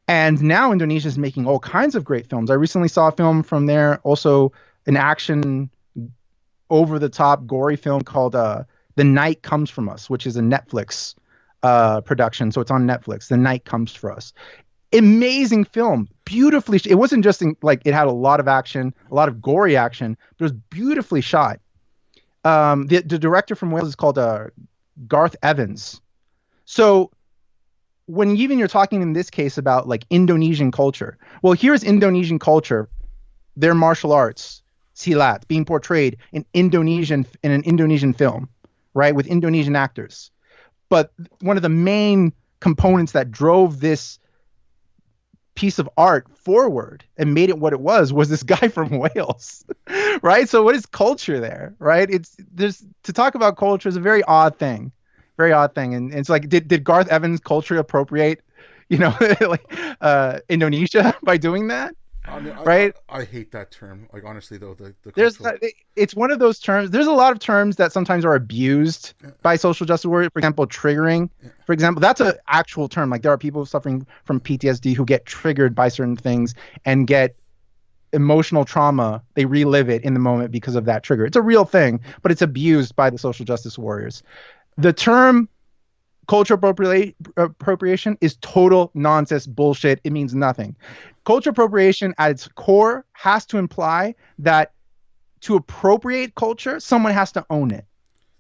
And now Indonesia is making all kinds of great films. I recently saw a film from there, also an action, over the top, gory film called The Night Comes From Us, which is a Netflix production. So it's on Netflix. The Night Comes For Us. Amazing film, beautifully. It wasn't just like it had a lot of action, a lot of gory action, but it was beautifully shot. The director from Wales is called Garth Evans. So when even you're talking in this case about like Indonesian culture, well, here's Indonesian culture, their martial arts, silat, being portrayed in an Indonesian film, right, with Indonesian actors. But one of the main components that drove this piece of art forward and made it what it was this guy from Wales, right? So what is culture there, right? There's to talk about culture is a very odd thing, and it's like did Garth Evans culture appropriate, like Indonesia by doing that? I mean, Right? I hate that term. Like honestly, though, the There's cultural. it's one of those terms. There's a lot of terms that sometimes are abused by social justice warriors. For example, triggering. For example, that's an actual term. Like there are people suffering from PTSD who get triggered by certain things and get emotional trauma. They relive it in the moment because of that trigger. It's a real thing, but it's abused by the social justice warriors. The term cultural appropriation is total nonsense bullshit. It means nothing. Cultural appropriation at its core has to imply that to appropriate culture, someone has to own it.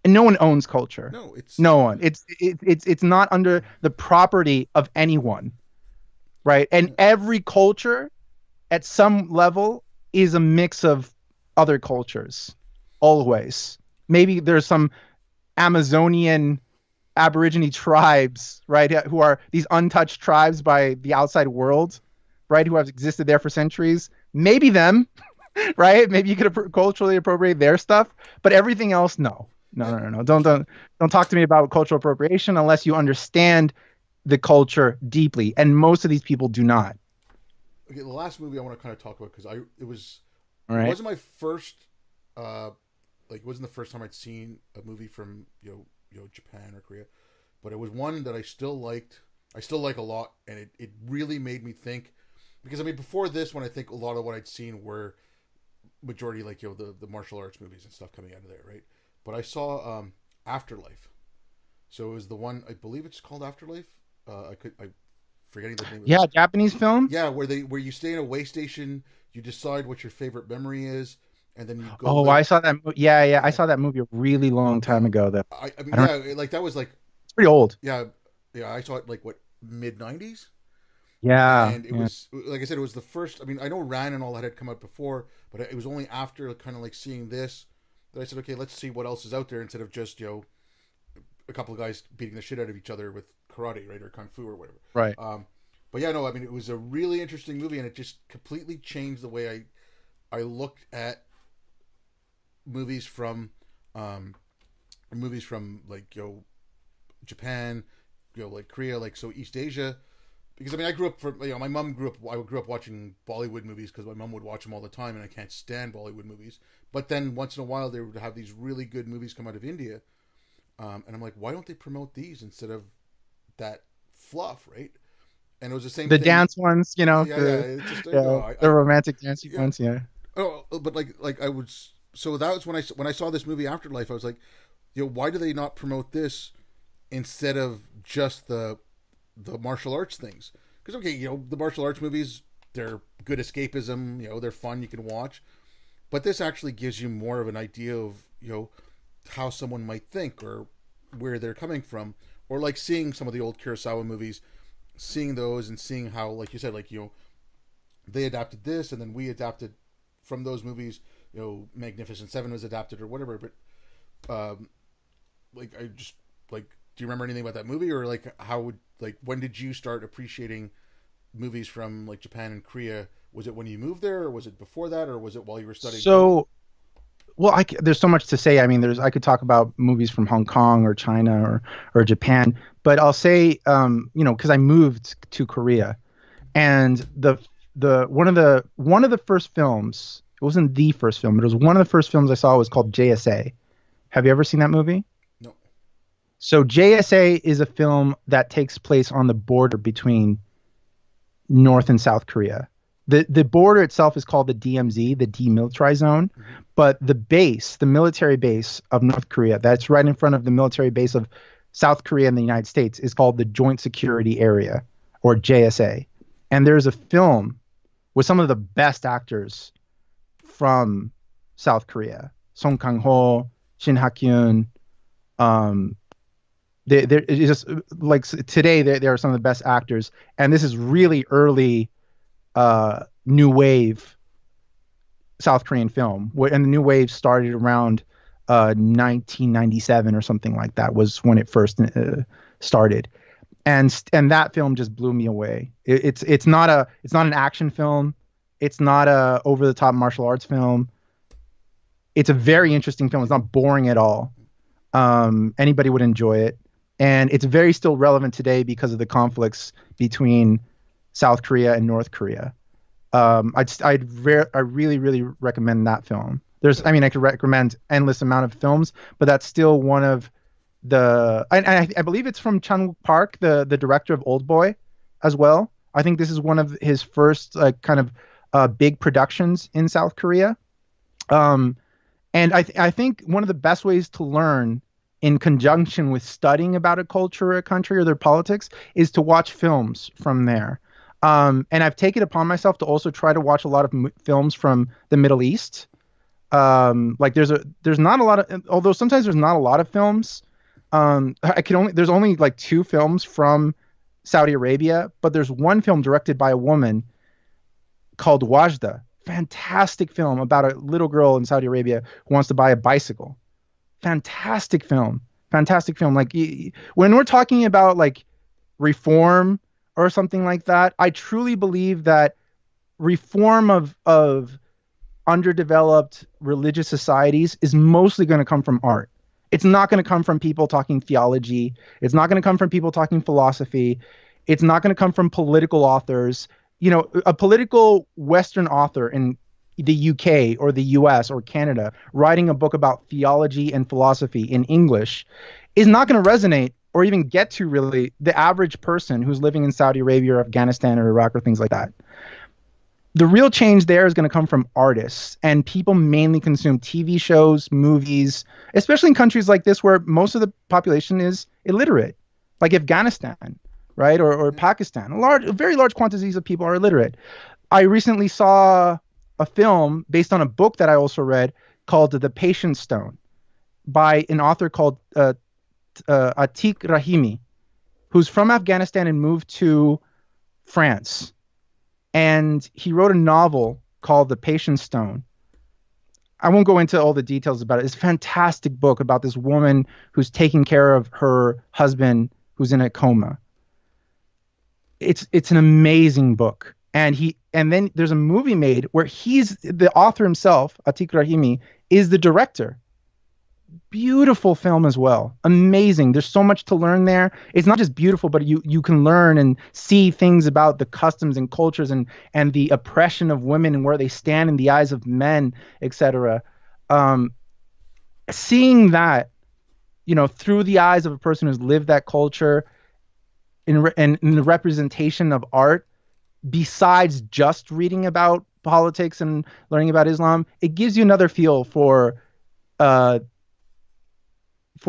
And no one owns culture. No, it's no one. It's not under the property of anyone. Right? And every culture at some level is a mix of other cultures. Always. Maybe there's some Amazonian Aborigine tribes, right, who are these untouched tribes by the outside world, right, who have existed there for centuries. Maybe them, right? Maybe you could culturally appropriate their stuff, but everything else, no. Don't talk to me about cultural appropriation unless you understand the culture deeply, and most of these people do not. Okay, the last movie I want to kind of talk about because it All it right. wasn't my first like it wasn't the first time I'd seen a movie from Japan or Korea, but it was one that I still liked. I still like a lot, and it really made me think because I mean before this, when I think a lot of what I'd seen were majority like the martial arts movies and stuff coming out of there, right? But I saw Afterlife, so it was the one I believe it's called Afterlife. I forgetting the name of it. Yeah, Japanese film. Yeah, where you stay in a way station, you decide what your favorite memory is, and then you go Oh, live. I saw that. Yeah, I Yeah, saw that movie a really long yeah. time ago. Though I mean, I don't. yeah, like that was like, It's pretty old. yeah, yeah. I saw it like what mid 90s, Yeah, and it yeah. was like I said, it was the first. I mean, I know Ran and all that had come out before, but it was only after kind of like seeing this that I said, okay, let's see what else is out there instead of just a couple of guys beating the shit out of each other with karate, right, or kung fu or whatever. Right. But yeah, no, I mean, it was a really interesting movie, and it just completely changed the way I looked at movies from um, like Japan, like Korea, like so East Asia. Because I mean, I grew up my mom grew up. I grew up watching Bollywood movies because my mom would watch them all the time, and I can't stand Bollywood movies. But then once in a while, they would have these really good movies come out of India, and I'm like, why don't they promote these instead of that fluff, right? And it was the same The thing. dance ones, Yeah, yeah. It's just the romantic dancing yeah. ones, yeah. Oh, but like I was. So that was when I saw this movie Afterlife. I was like, why do they not promote this instead of just the martial arts things? Because okay, the martial arts movies, they're good escapism. They're fun. You can watch, but this actually gives you more of an idea of how someone might think or where they're coming from, or like seeing some of the old Kurosawa movies, seeing those and seeing how, like you said, like they adapted this and then we adapted from those movies. Magnificent Seven was adapted or whatever. But like I just like, do you remember anything about that movie, or like how would like when did you start appreciating movies from like Japan and Korea? Was it when you moved there, or was it before that, or was it while you were studying film? So, well, there's so much to say. I mean, I could talk about movies from Hong Kong or China or Japan, but I'll say, because I moved to Korea, and the one of the first films. It wasn't the first film, but it was one of the first films I saw was called JSA. Have you ever seen that movie? No. So JSA is a film that takes place on the border between North and South Korea. The border itself is called the DMZ, the Demilitarized Zone, Mm-hmm. but the military base of North Korea, that's right in front of the military base of South Korea and the United States, is called the Joint Security Area, or JSA. And there's a film with some of the best actors from South Korea: Song Kang-ho, Shin Hak-yoon. Um, it's just like today, they are some of the best actors, and this is really early new wave South Korean film. And the new wave started around 1997 or something like that was when it first started. And that film just blew me away. It's not an action film. It's not a over the top martial arts film. It's a very interesting film. It's not boring at all. Anybody would enjoy it, and it's very still relevant today because of the conflicts between South Korea and North Korea. I really, really recommend that film. I mean, I could recommend endless amount of films, but that's still one of I believe it's from Chan Park, the director of Old Boy, as well. I think this is one of his first kind of big productions in South Korea. And I think one of the best ways to learn in conjunction with studying about a culture or a country or their politics is to watch films from there. And I've taken it upon myself to also try to watch a lot of films from the Middle East. Like there's not a lot of, although sometimes there's not a lot of films. There's only like two films from Saudi Arabia, but there's one film directed by a woman called Wajda. Fantastic film about a little girl in Saudi Arabia who wants to buy a bicycle. Fantastic film. Fantastic film. Like when we're talking about like reform or something like that, I truly believe that reform of underdeveloped religious societies is mostly going to come from art. It's not going to come from people talking theology. It's not going to come from people talking philosophy. It's not going to come from political authors. A political Western author in the UK or the US or Canada writing a book about theology and philosophy in English is not going to resonate or even get to really the average person who's living in Saudi Arabia or Afghanistan or Iraq or things like that. The real change there is going to come from artists, and people mainly consume TV shows, movies, especially in countries like this where most of the population is illiterate, like Afghanistan, right? Or Pakistan. Very large quantities of people are illiterate. I recently saw a film based on a book that I also read called The Patience Stone by an author called Atiq Rahimi, who's from Afghanistan and moved to France. And he wrote a novel called The Patience Stone. I won't go into all the details about it. It's a fantastic book about this woman who's taking care of her husband who's in a coma. It's an amazing book. And then there's a movie made where he's the author himself, Atiq Rahimi, is the director. Beautiful film as well. Amazing. There's so much to learn there. It's not just beautiful, but you can learn and see things about the customs and cultures and the oppression of women and where they stand in the eyes of men, etc. Seeing that, through the eyes of a person who's lived that culture in the representation of art, besides just reading about politics and learning about Islam, it gives you another feel for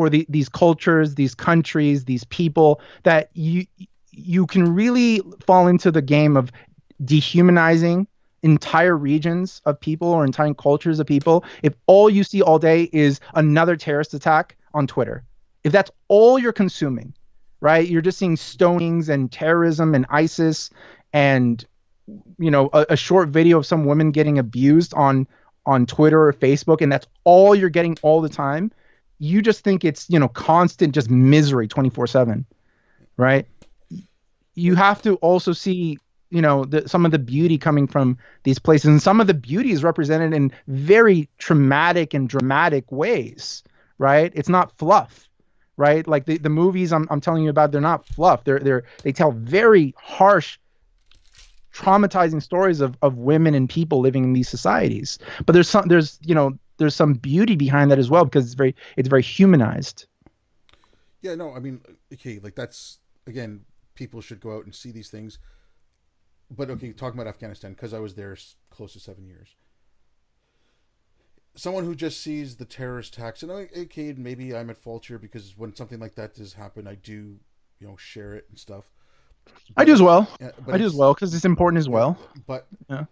these cultures, these countries, these people that you can really fall into the game of dehumanizing entire regions of people or entire cultures of people, if all you see all day is another terrorist attack on Twitter, if that's all you're consuming, right? You're just seeing stonings and terrorism and ISIS and a short video of some woman getting abused on Twitter or Facebook, and that's all you're getting all the time. You just think it's constant just misery 24/7, right? You have to also see some of the beauty coming from these places, and some of the beauty is represented in very traumatic and dramatic ways, right? It's not fluff, right? Like the movies I'm telling you about, they're not fluff. They tell very harsh, traumatizing stories of women and people living in these societies. But there's some beauty behind that as well, because it's very humanized. Yeah, no, I mean, okay, like that's again, people should go out and see these things. But okay, talking about Afghanistan, because I was there close to 7 years. Someone who just sees the terrorist attacks, and okay, maybe I'm at fault here because when something like that does happen, I do, share it and stuff. I But do as well. but I do as it's well because it's important as yeah, well. but Yeah.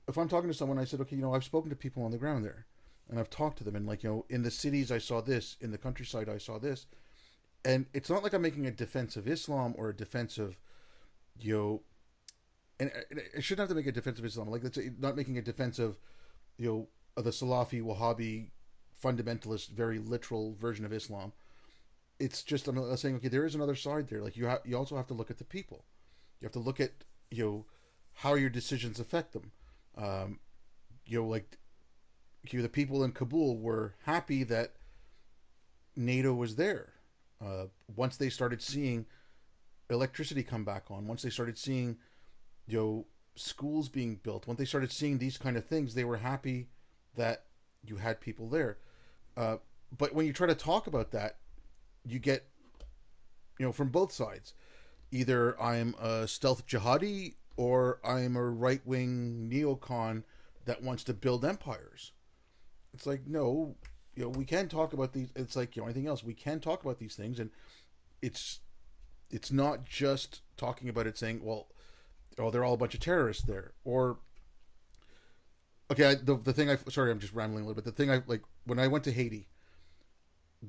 if I'm talking to someone, I said, okay, I've spoken to people on the ground there, and I've talked to them, and like, in the cities I saw this, in the countryside I saw this, and it's not like I'm making a defense of Islam or a defense of, you know, and I shouldn't have to make a defense of Islam. Like, let's say, not making a defense of, of the Salafi, Wahhabi, fundamentalist, very literal version of Islam. It's just I'm saying, okay, there is another side there. Like you also have to look at the people. You have to look at how your decisions affect them. Like the people in Kabul were happy that NATO was there. Once they started seeing electricity come back on, once they started seeing schools being built, once they started seeing these kind of things, they were happy that you had people there. But when you try to talk about that, you get from both sides. Either I'm a stealth jihadi or I'm a right-wing neocon that wants to build empires. It's like, no, we can talk about these. It's like anything else. We can talk about these things, and it's not just talking about it saying, well, they're all a bunch of terrorists there, or okay, the thing sorry, I'm just rambling a little bit. The thing when I went to Haiti,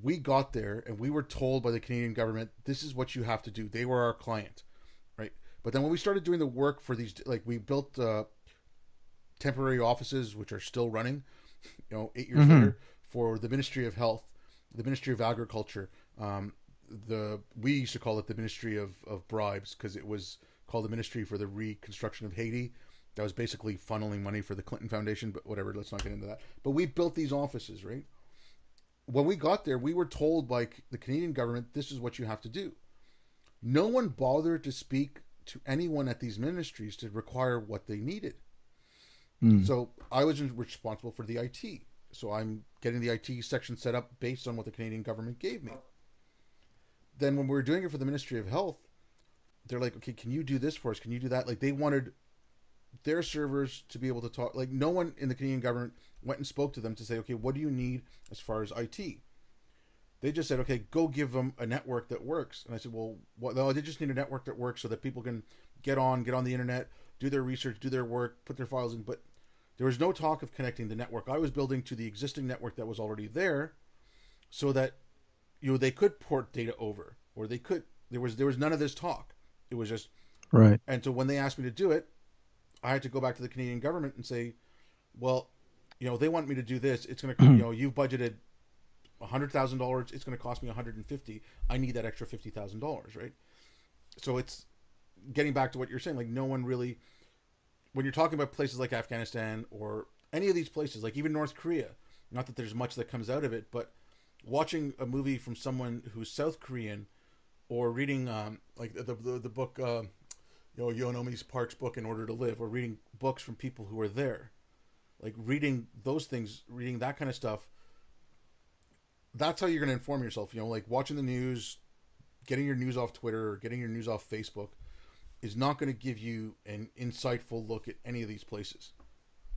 we got there and we were told by the Canadian government, this is what you have to do. They were our client, right? But then when we started doing the work for these, like we built temporary offices, which are still running, 8 years later, for the Ministry of Health, the Ministry of Agriculture. We used to call it the Ministry of Bribes because it was called the Ministry for the Reconstruction of Haiti. That was basically funneling money for the Clinton Foundation, but whatever, let's not get into that. But we built these offices, right? When we got there, we were told by the Canadian government, this is what you have to do. No one bothered to speak to anyone at these ministries to require what they needed. So I was responsible for the IT. So I'm getting the IT section set up based on what the Canadian government gave me. Then when we were doing it for the Ministry of Health, they're like, okay, can you do this for us? Can you do that? Like they wanted their servers to be able to talk. Like no one in the Canadian government went and spoke to them to say, okay, what do you need as far as IT? They just said, okay, go give them a network that works. And I said, well, no, they just need a network that works so that people can get on the internet, do their research, do their work, put their files in. But there was no talk of connecting the network I was building to the existing network that was already there, so that they could port data over, or they could. There was none of this talk. It was just right. And so when they asked me to do it, I had to go back to the Canadian government and say, well, they want me to do this. It's going to, you've budgeted $100,000. It's going to cost me $150,000. I need that extra $50,000, right? So it's getting back to what you're saying. Like no one really, when you're talking about places like Afghanistan or any of these places, like even North Korea, not that there's much that comes out of it, but watching a movie from someone who's South Korean, or reading like the book, Yeonomi's Park's book, In Order to Live, or reading books from people who are there, like reading those things, reading that kind of stuff. That's how you're going to inform yourself. Like watching the news, getting your news off Twitter or getting your news off Facebook is not going to give you an insightful look at any of these places.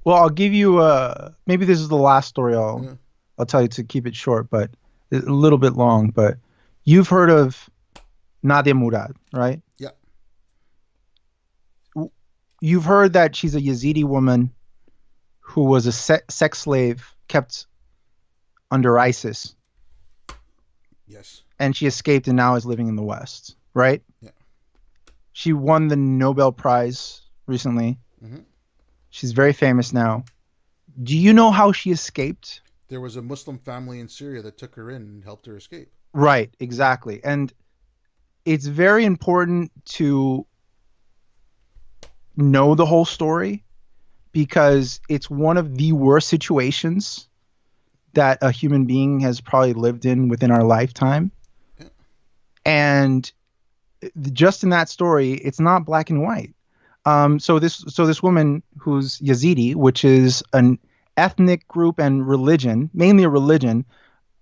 Well, I'll give you maybe this is the last story I'll tell you to keep it short, but a little bit long. But you've heard of Nadia Murad, right? Yeah. you've heard that she's a Yazidi woman who was a sex slave kept under ISIS, Yes. and she escaped and now is living in the West, right? Yeah. She won the Nobel Prize recently. Hmm. She's very famous now. Do you know how she escaped? There was a Muslim family in Syria that took her in and helped her escape. Right, exactly. And it's very important to know the whole story because it's one of the worst situations that a human being has probably lived in within our lifetime. Yeah. And just in that story, it's not black and white. So this woman who's Yazidi, which is an ethnic group and religion, mainly a religion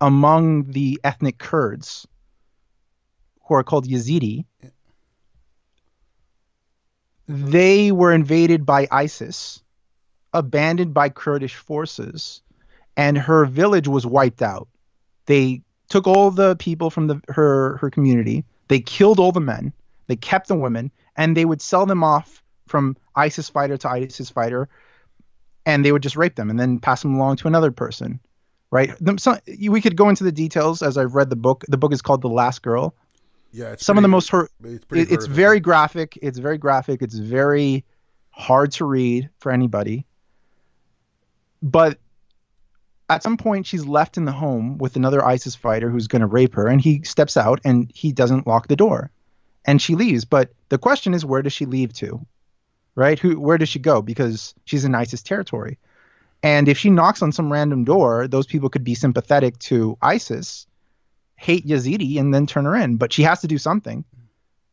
among the ethnic Kurds who are called Yazidi, Yeah. they were invaded by ISIS, abandoned by Kurdish forces, and her village was wiped out. They took all the people from her community. They killed all the men. They kept the women, and they would sell them off from ISIS fighter to ISIS fighter, and they would just rape them and then pass them along to another person. Right? We could go into the details as I've read the book. The book is called The Last Girl. Yeah, it's Some of the pretty. most hurt. It's pretty It's horrific. very graphic. It's very graphic. It's very hard to read for anybody. But at some point, she's left in the home with another ISIS fighter who's going to rape her, and he steps out and he doesn't lock the door, and she leaves. But the question is, where does she leave to? Right? Where does she go? Because she's in ISIS territory. And if she knocks on some random door, those people could be sympathetic to ISIS, hate Yazidi, and then turn her in. But she has to do something,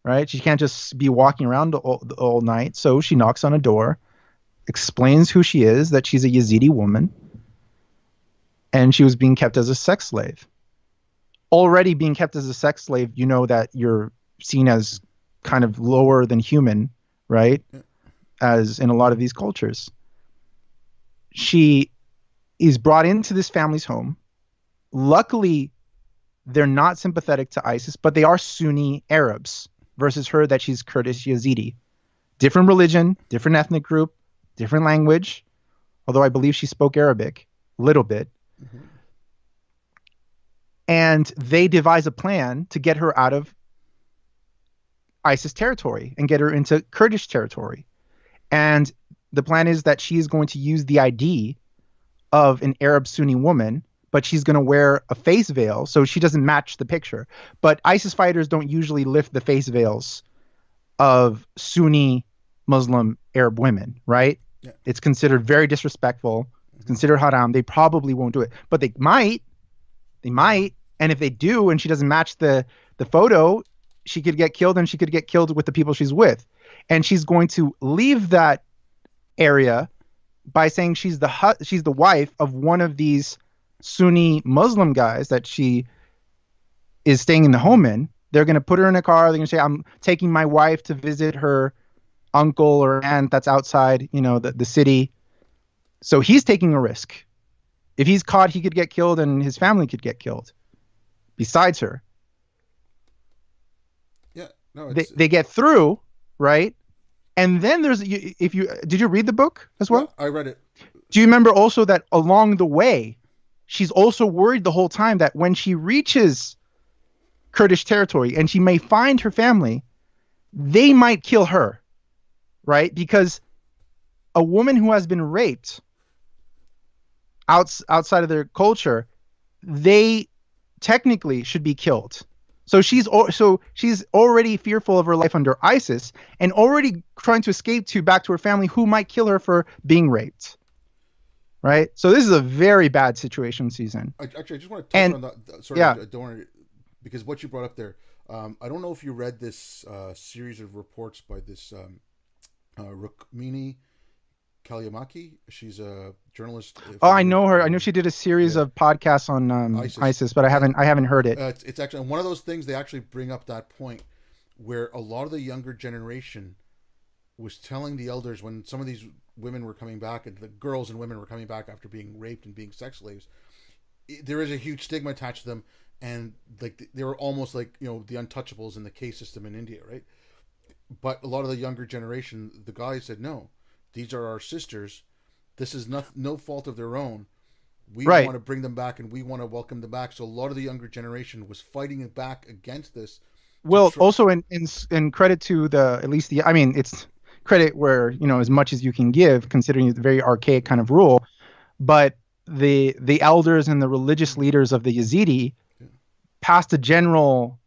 right? She can't just be walking around all night. So she knocks on a door, explains who she is, that she's a Yazidi woman, and she was being kept as a sex slave. Already being kept as a sex slave, you know that you're seen as kind of lower than human, right? As in a lot of these cultures. She is brought into this family's home. Luckily, they're not sympathetic to ISIS, but they are Sunni Arabs versus her that she's Kurdish Yazidi. Different religion, different ethnic group, different language, although I believe she spoke Arabic a little bit. Mm-hmm. And they devise a plan to get her out of ISIS territory and get her into Kurdish territory. And the plan is that she is going to use the ID of an Arab Sunni woman, but she's going to wear a face veil so she doesn't match the picture. But ISIS fighters don't usually lift the face veils of Sunni Muslim Arab women, right? Yeah. It's considered very disrespectful. It's considered haram. They probably won't do it, but they might. They might. And if they do and she doesn't match the photo, she could get killed, and she could get killed with the people she's with. And she's going to leave that area by saying she's the wife of one of these Sunni Muslim guys that she is staying in the home in. They're going to put her in a car. They're going to say, I'm taking my wife to visit her uncle or aunt that's outside, the city. So he's taking a risk. If he's caught, he could get killed and his family could get killed besides her. Yeah. No, they get through, right? And then did you read the book as well? Yeah, I read it. Do you remember also that along the way, she's also worried the whole time that when she reaches Kurdish territory and she may find her family, they might kill her, right? Because a woman who has been raped outside of their culture, they technically should be killed. So she's already fearful of her life under ISIS and already trying to escape back to her family who might kill her for being raped. Right? So this is a very bad situation, Susan. Actually, I just want to touch on that. Sorry, yeah. I don't want to, because what you brought up there, I don't know if you read this series of reports by this Rukmini Kalyamaki. She's a journalist. Oh, I know her. I know she did a series of podcasts on ISIS, but I haven't heard it. It's actually one of those things. They actually bring up that point where a lot of the younger generation was telling the elders when some of these women were coming back, and the girls and women were coming back after being raped and being sex slaves. There is a huge stigma attached to them, and like they were almost like the untouchables in the caste system in India, right? But a lot of the younger generation, the guys said, no, these are our sisters. This is no fault of their own. We Right. want to bring them back and we want to welcome them back. So a lot of the younger generation was fighting it back against this to Well, try. also in credit to the at least the I mean it's credit where as much as you can give considering the very archaic kind of rule, but the elders and the religious leaders of the Yazidi Yeah. passed a general,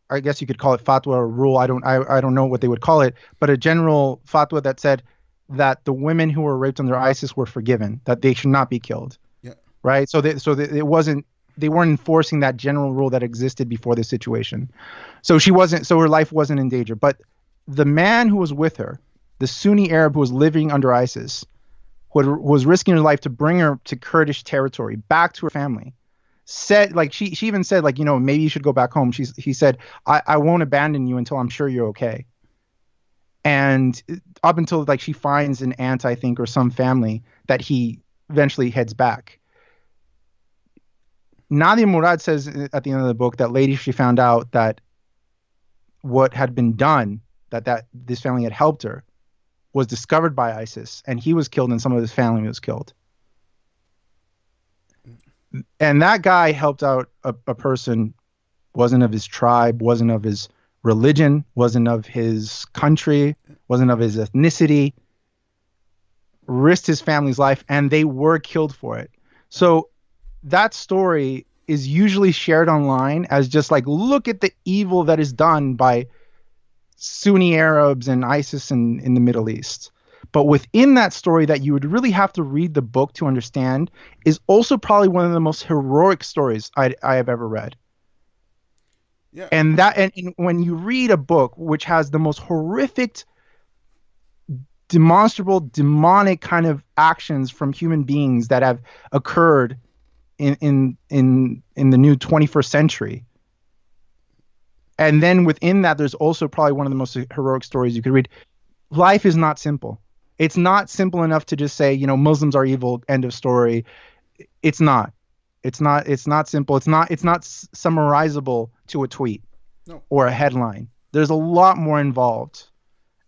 I guess you could call it fatwa or rule. I don't know what they would call it, but a general fatwa that said that the women who were raped under ISIS were forgiven, that they should not be killed. Yeah. Right? It wasn't, they weren't enforcing that general rule that existed before this situation. So her life wasn't in danger. But the man who was with her, the Sunni Arab who was living under ISIS, who was risking her life to bring her to Kurdish territory, back to her family, said, like, she even said, like, maybe you should go back home. He said, I won't abandon you until I'm sure you're okay. And up until, like, she finds an aunt, I think, or some family, that he eventually heads back. Nadia Murad says at the end of the book that later she found out that what had been done, that this family had helped her, was discovered by ISIS, and he was killed and some of his family was killed. And that guy helped out a person, wasn't of his tribe, wasn't of his religion, wasn't of his country, wasn't of his ethnicity, risked his family's life, and they were killed for it. So that story is usually shared online as just like, look at the evil that is done by Sunni Arabs and ISIS in the Middle East. But within that story that you would really have to read the book to understand is also probably one of the most heroic stories I have ever read. Yeah. And when you read a book which has the most horrific, demonstrable, demonic kind of actions from human beings that have occurred in the new 21st century, and then within that there's also probably one of the most heroic stories you could read. Life is not simple. It's not simple enough to just say, Muslims are evil, end of story. It's not. It's not simple. It's not summarizable to a tweet. No. Or a headline. There's a lot more involved.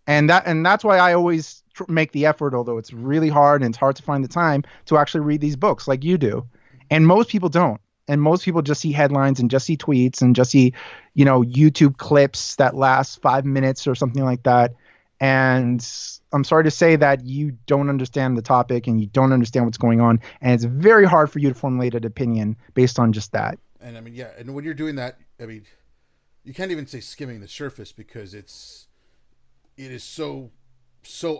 And that's why I always make the effort, although it's really hard and it's hard to find the time to actually read these books like you do. And most people don't. And most people just see headlines and just see tweets and just see, YouTube clips that last 5 minutes or something like that. And I'm sorry to say that you don't understand the topic and you don't understand what's going on. And it's very hard for you to formulate an opinion based on just that. And I mean, yeah. And when you're doing that, I mean, you can't even say skimming the surface because it is so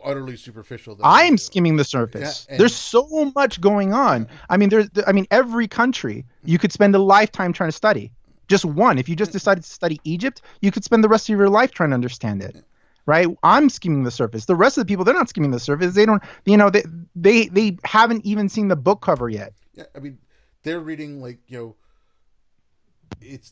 utterly superficial. That I'm skimming the surface. Yeah, there's so much going on. Yeah. I mean, every country you could spend a lifetime trying to study. Just one. If you just decided to study Egypt, you could spend the rest of your life trying to understand it. Right? I'm skimming the surface. The rest of the people, they're not skimming the surface. They don't, they haven't even seen the book cover yet. Yeah, I mean, they're reading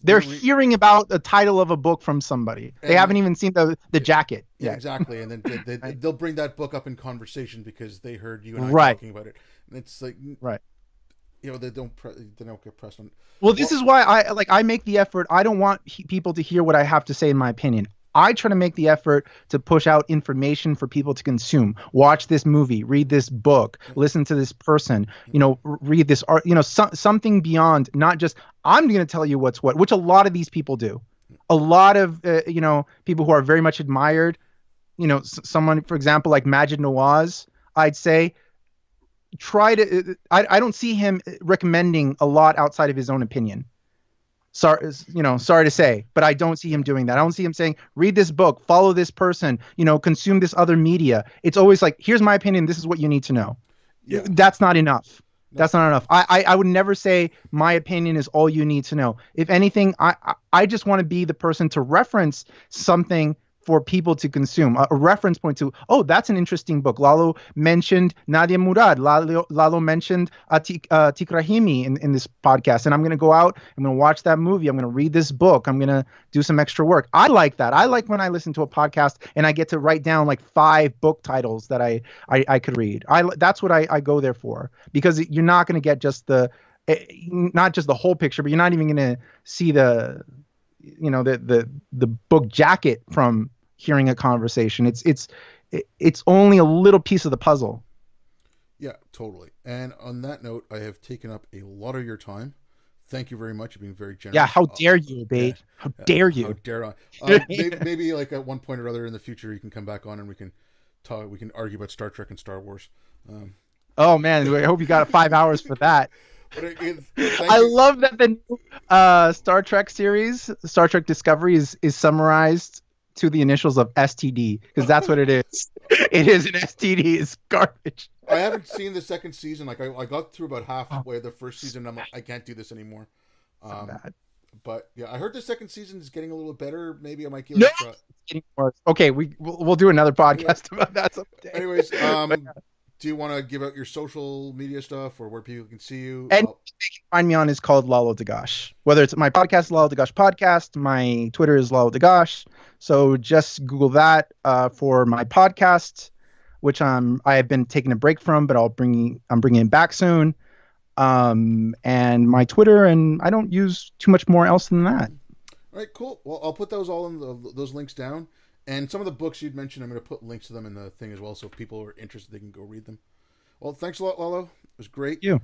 they're hearing about the title of a book from somebody. They haven't even seen the jacket. Yeah, exactly. And then they'll bring that book up in conversation because they heard you and I right. talking about it. And it's like, right. They don't get pressed on. Well, this is why I make the effort. I don't want people to hear what I have to say in my opinion. I try to make the effort to push out information for people to consume. Watch this movie, read this book, listen to this person, read this art, something beyond not just, I'm going to tell you what's what, which a lot of these people do. A lot of, people who are very much admired, someone, for example, like Majid Nawaz, I'd say, I don't see him recommending a lot outside of his own opinion. Sorry to say, but I don't see him doing that. I don't see him saying, read this book, follow this person, consume this other media. It's always like, here's my opinion. This is what you need to know. Yeah. That's not enough. No. That's not enough. I would never say my opinion is all you need to know. If anything, I just want to be the person to reference something for people to consume, a reference point to, oh, that's an interesting book. Lalo mentioned Nadia Murad. Lalo mentioned Atik Rahimi in this podcast. And I'm going to go out, I'm going to watch that movie. I'm going to read this book. I'm going to do some extra work. I like that. I like when I listen to a podcast and I get to write down like 5 book titles that I could read. That's what I go there for, because you're not going to get just not just the whole picture, but you're not even going to see the book jacket from hearing a conversation. It's only a little piece of the puzzle. Yeah, totally. And on that note, I have taken up a lot of your time. Thank you very much. You've been very Yeah, generous. how dare you, Yeah, Bate? How dare how you? dare I? Maybe like at one point or other in the future, you can come back on and we can talk. We can argue about Star Trek and Star Wars. Um, Oh man, I hope you got 5 hours for that. but thank I you. love that the new Star Trek series, Star Trek Discovery, is summarized to the initials of STD because that's what it is. It is an STD. It's garbage. I haven't seen the second season. Like I got through about Oh, halfway of the first season. And I'm like, I can't do this anymore. so Um, bad. but yeah, I heard the second season is getting a little better. Maybe I might give it No, a try. it's getting worse. Okay, we'll do another Anyway, podcast about that someday. anyways, But do you want to give out your social media stuff or where people can see you? and find me on is called Lalo Dagach. Whether it's my podcast, Lalo Dagach podcast, my Twitter is Lalo Dagach. So just Google that for my podcast, which I have been taking a break from, but I'm bringing it back soon. And my Twitter, and I don't use too much more else than that. All right, cool. Well, I'll put those all in those links down, and some of the books you'd mentioned, I'm going to put links to them in the thing as well. So if people are interested, they can go read them. Well, thanks a lot, Lalo. It was great. Thank you.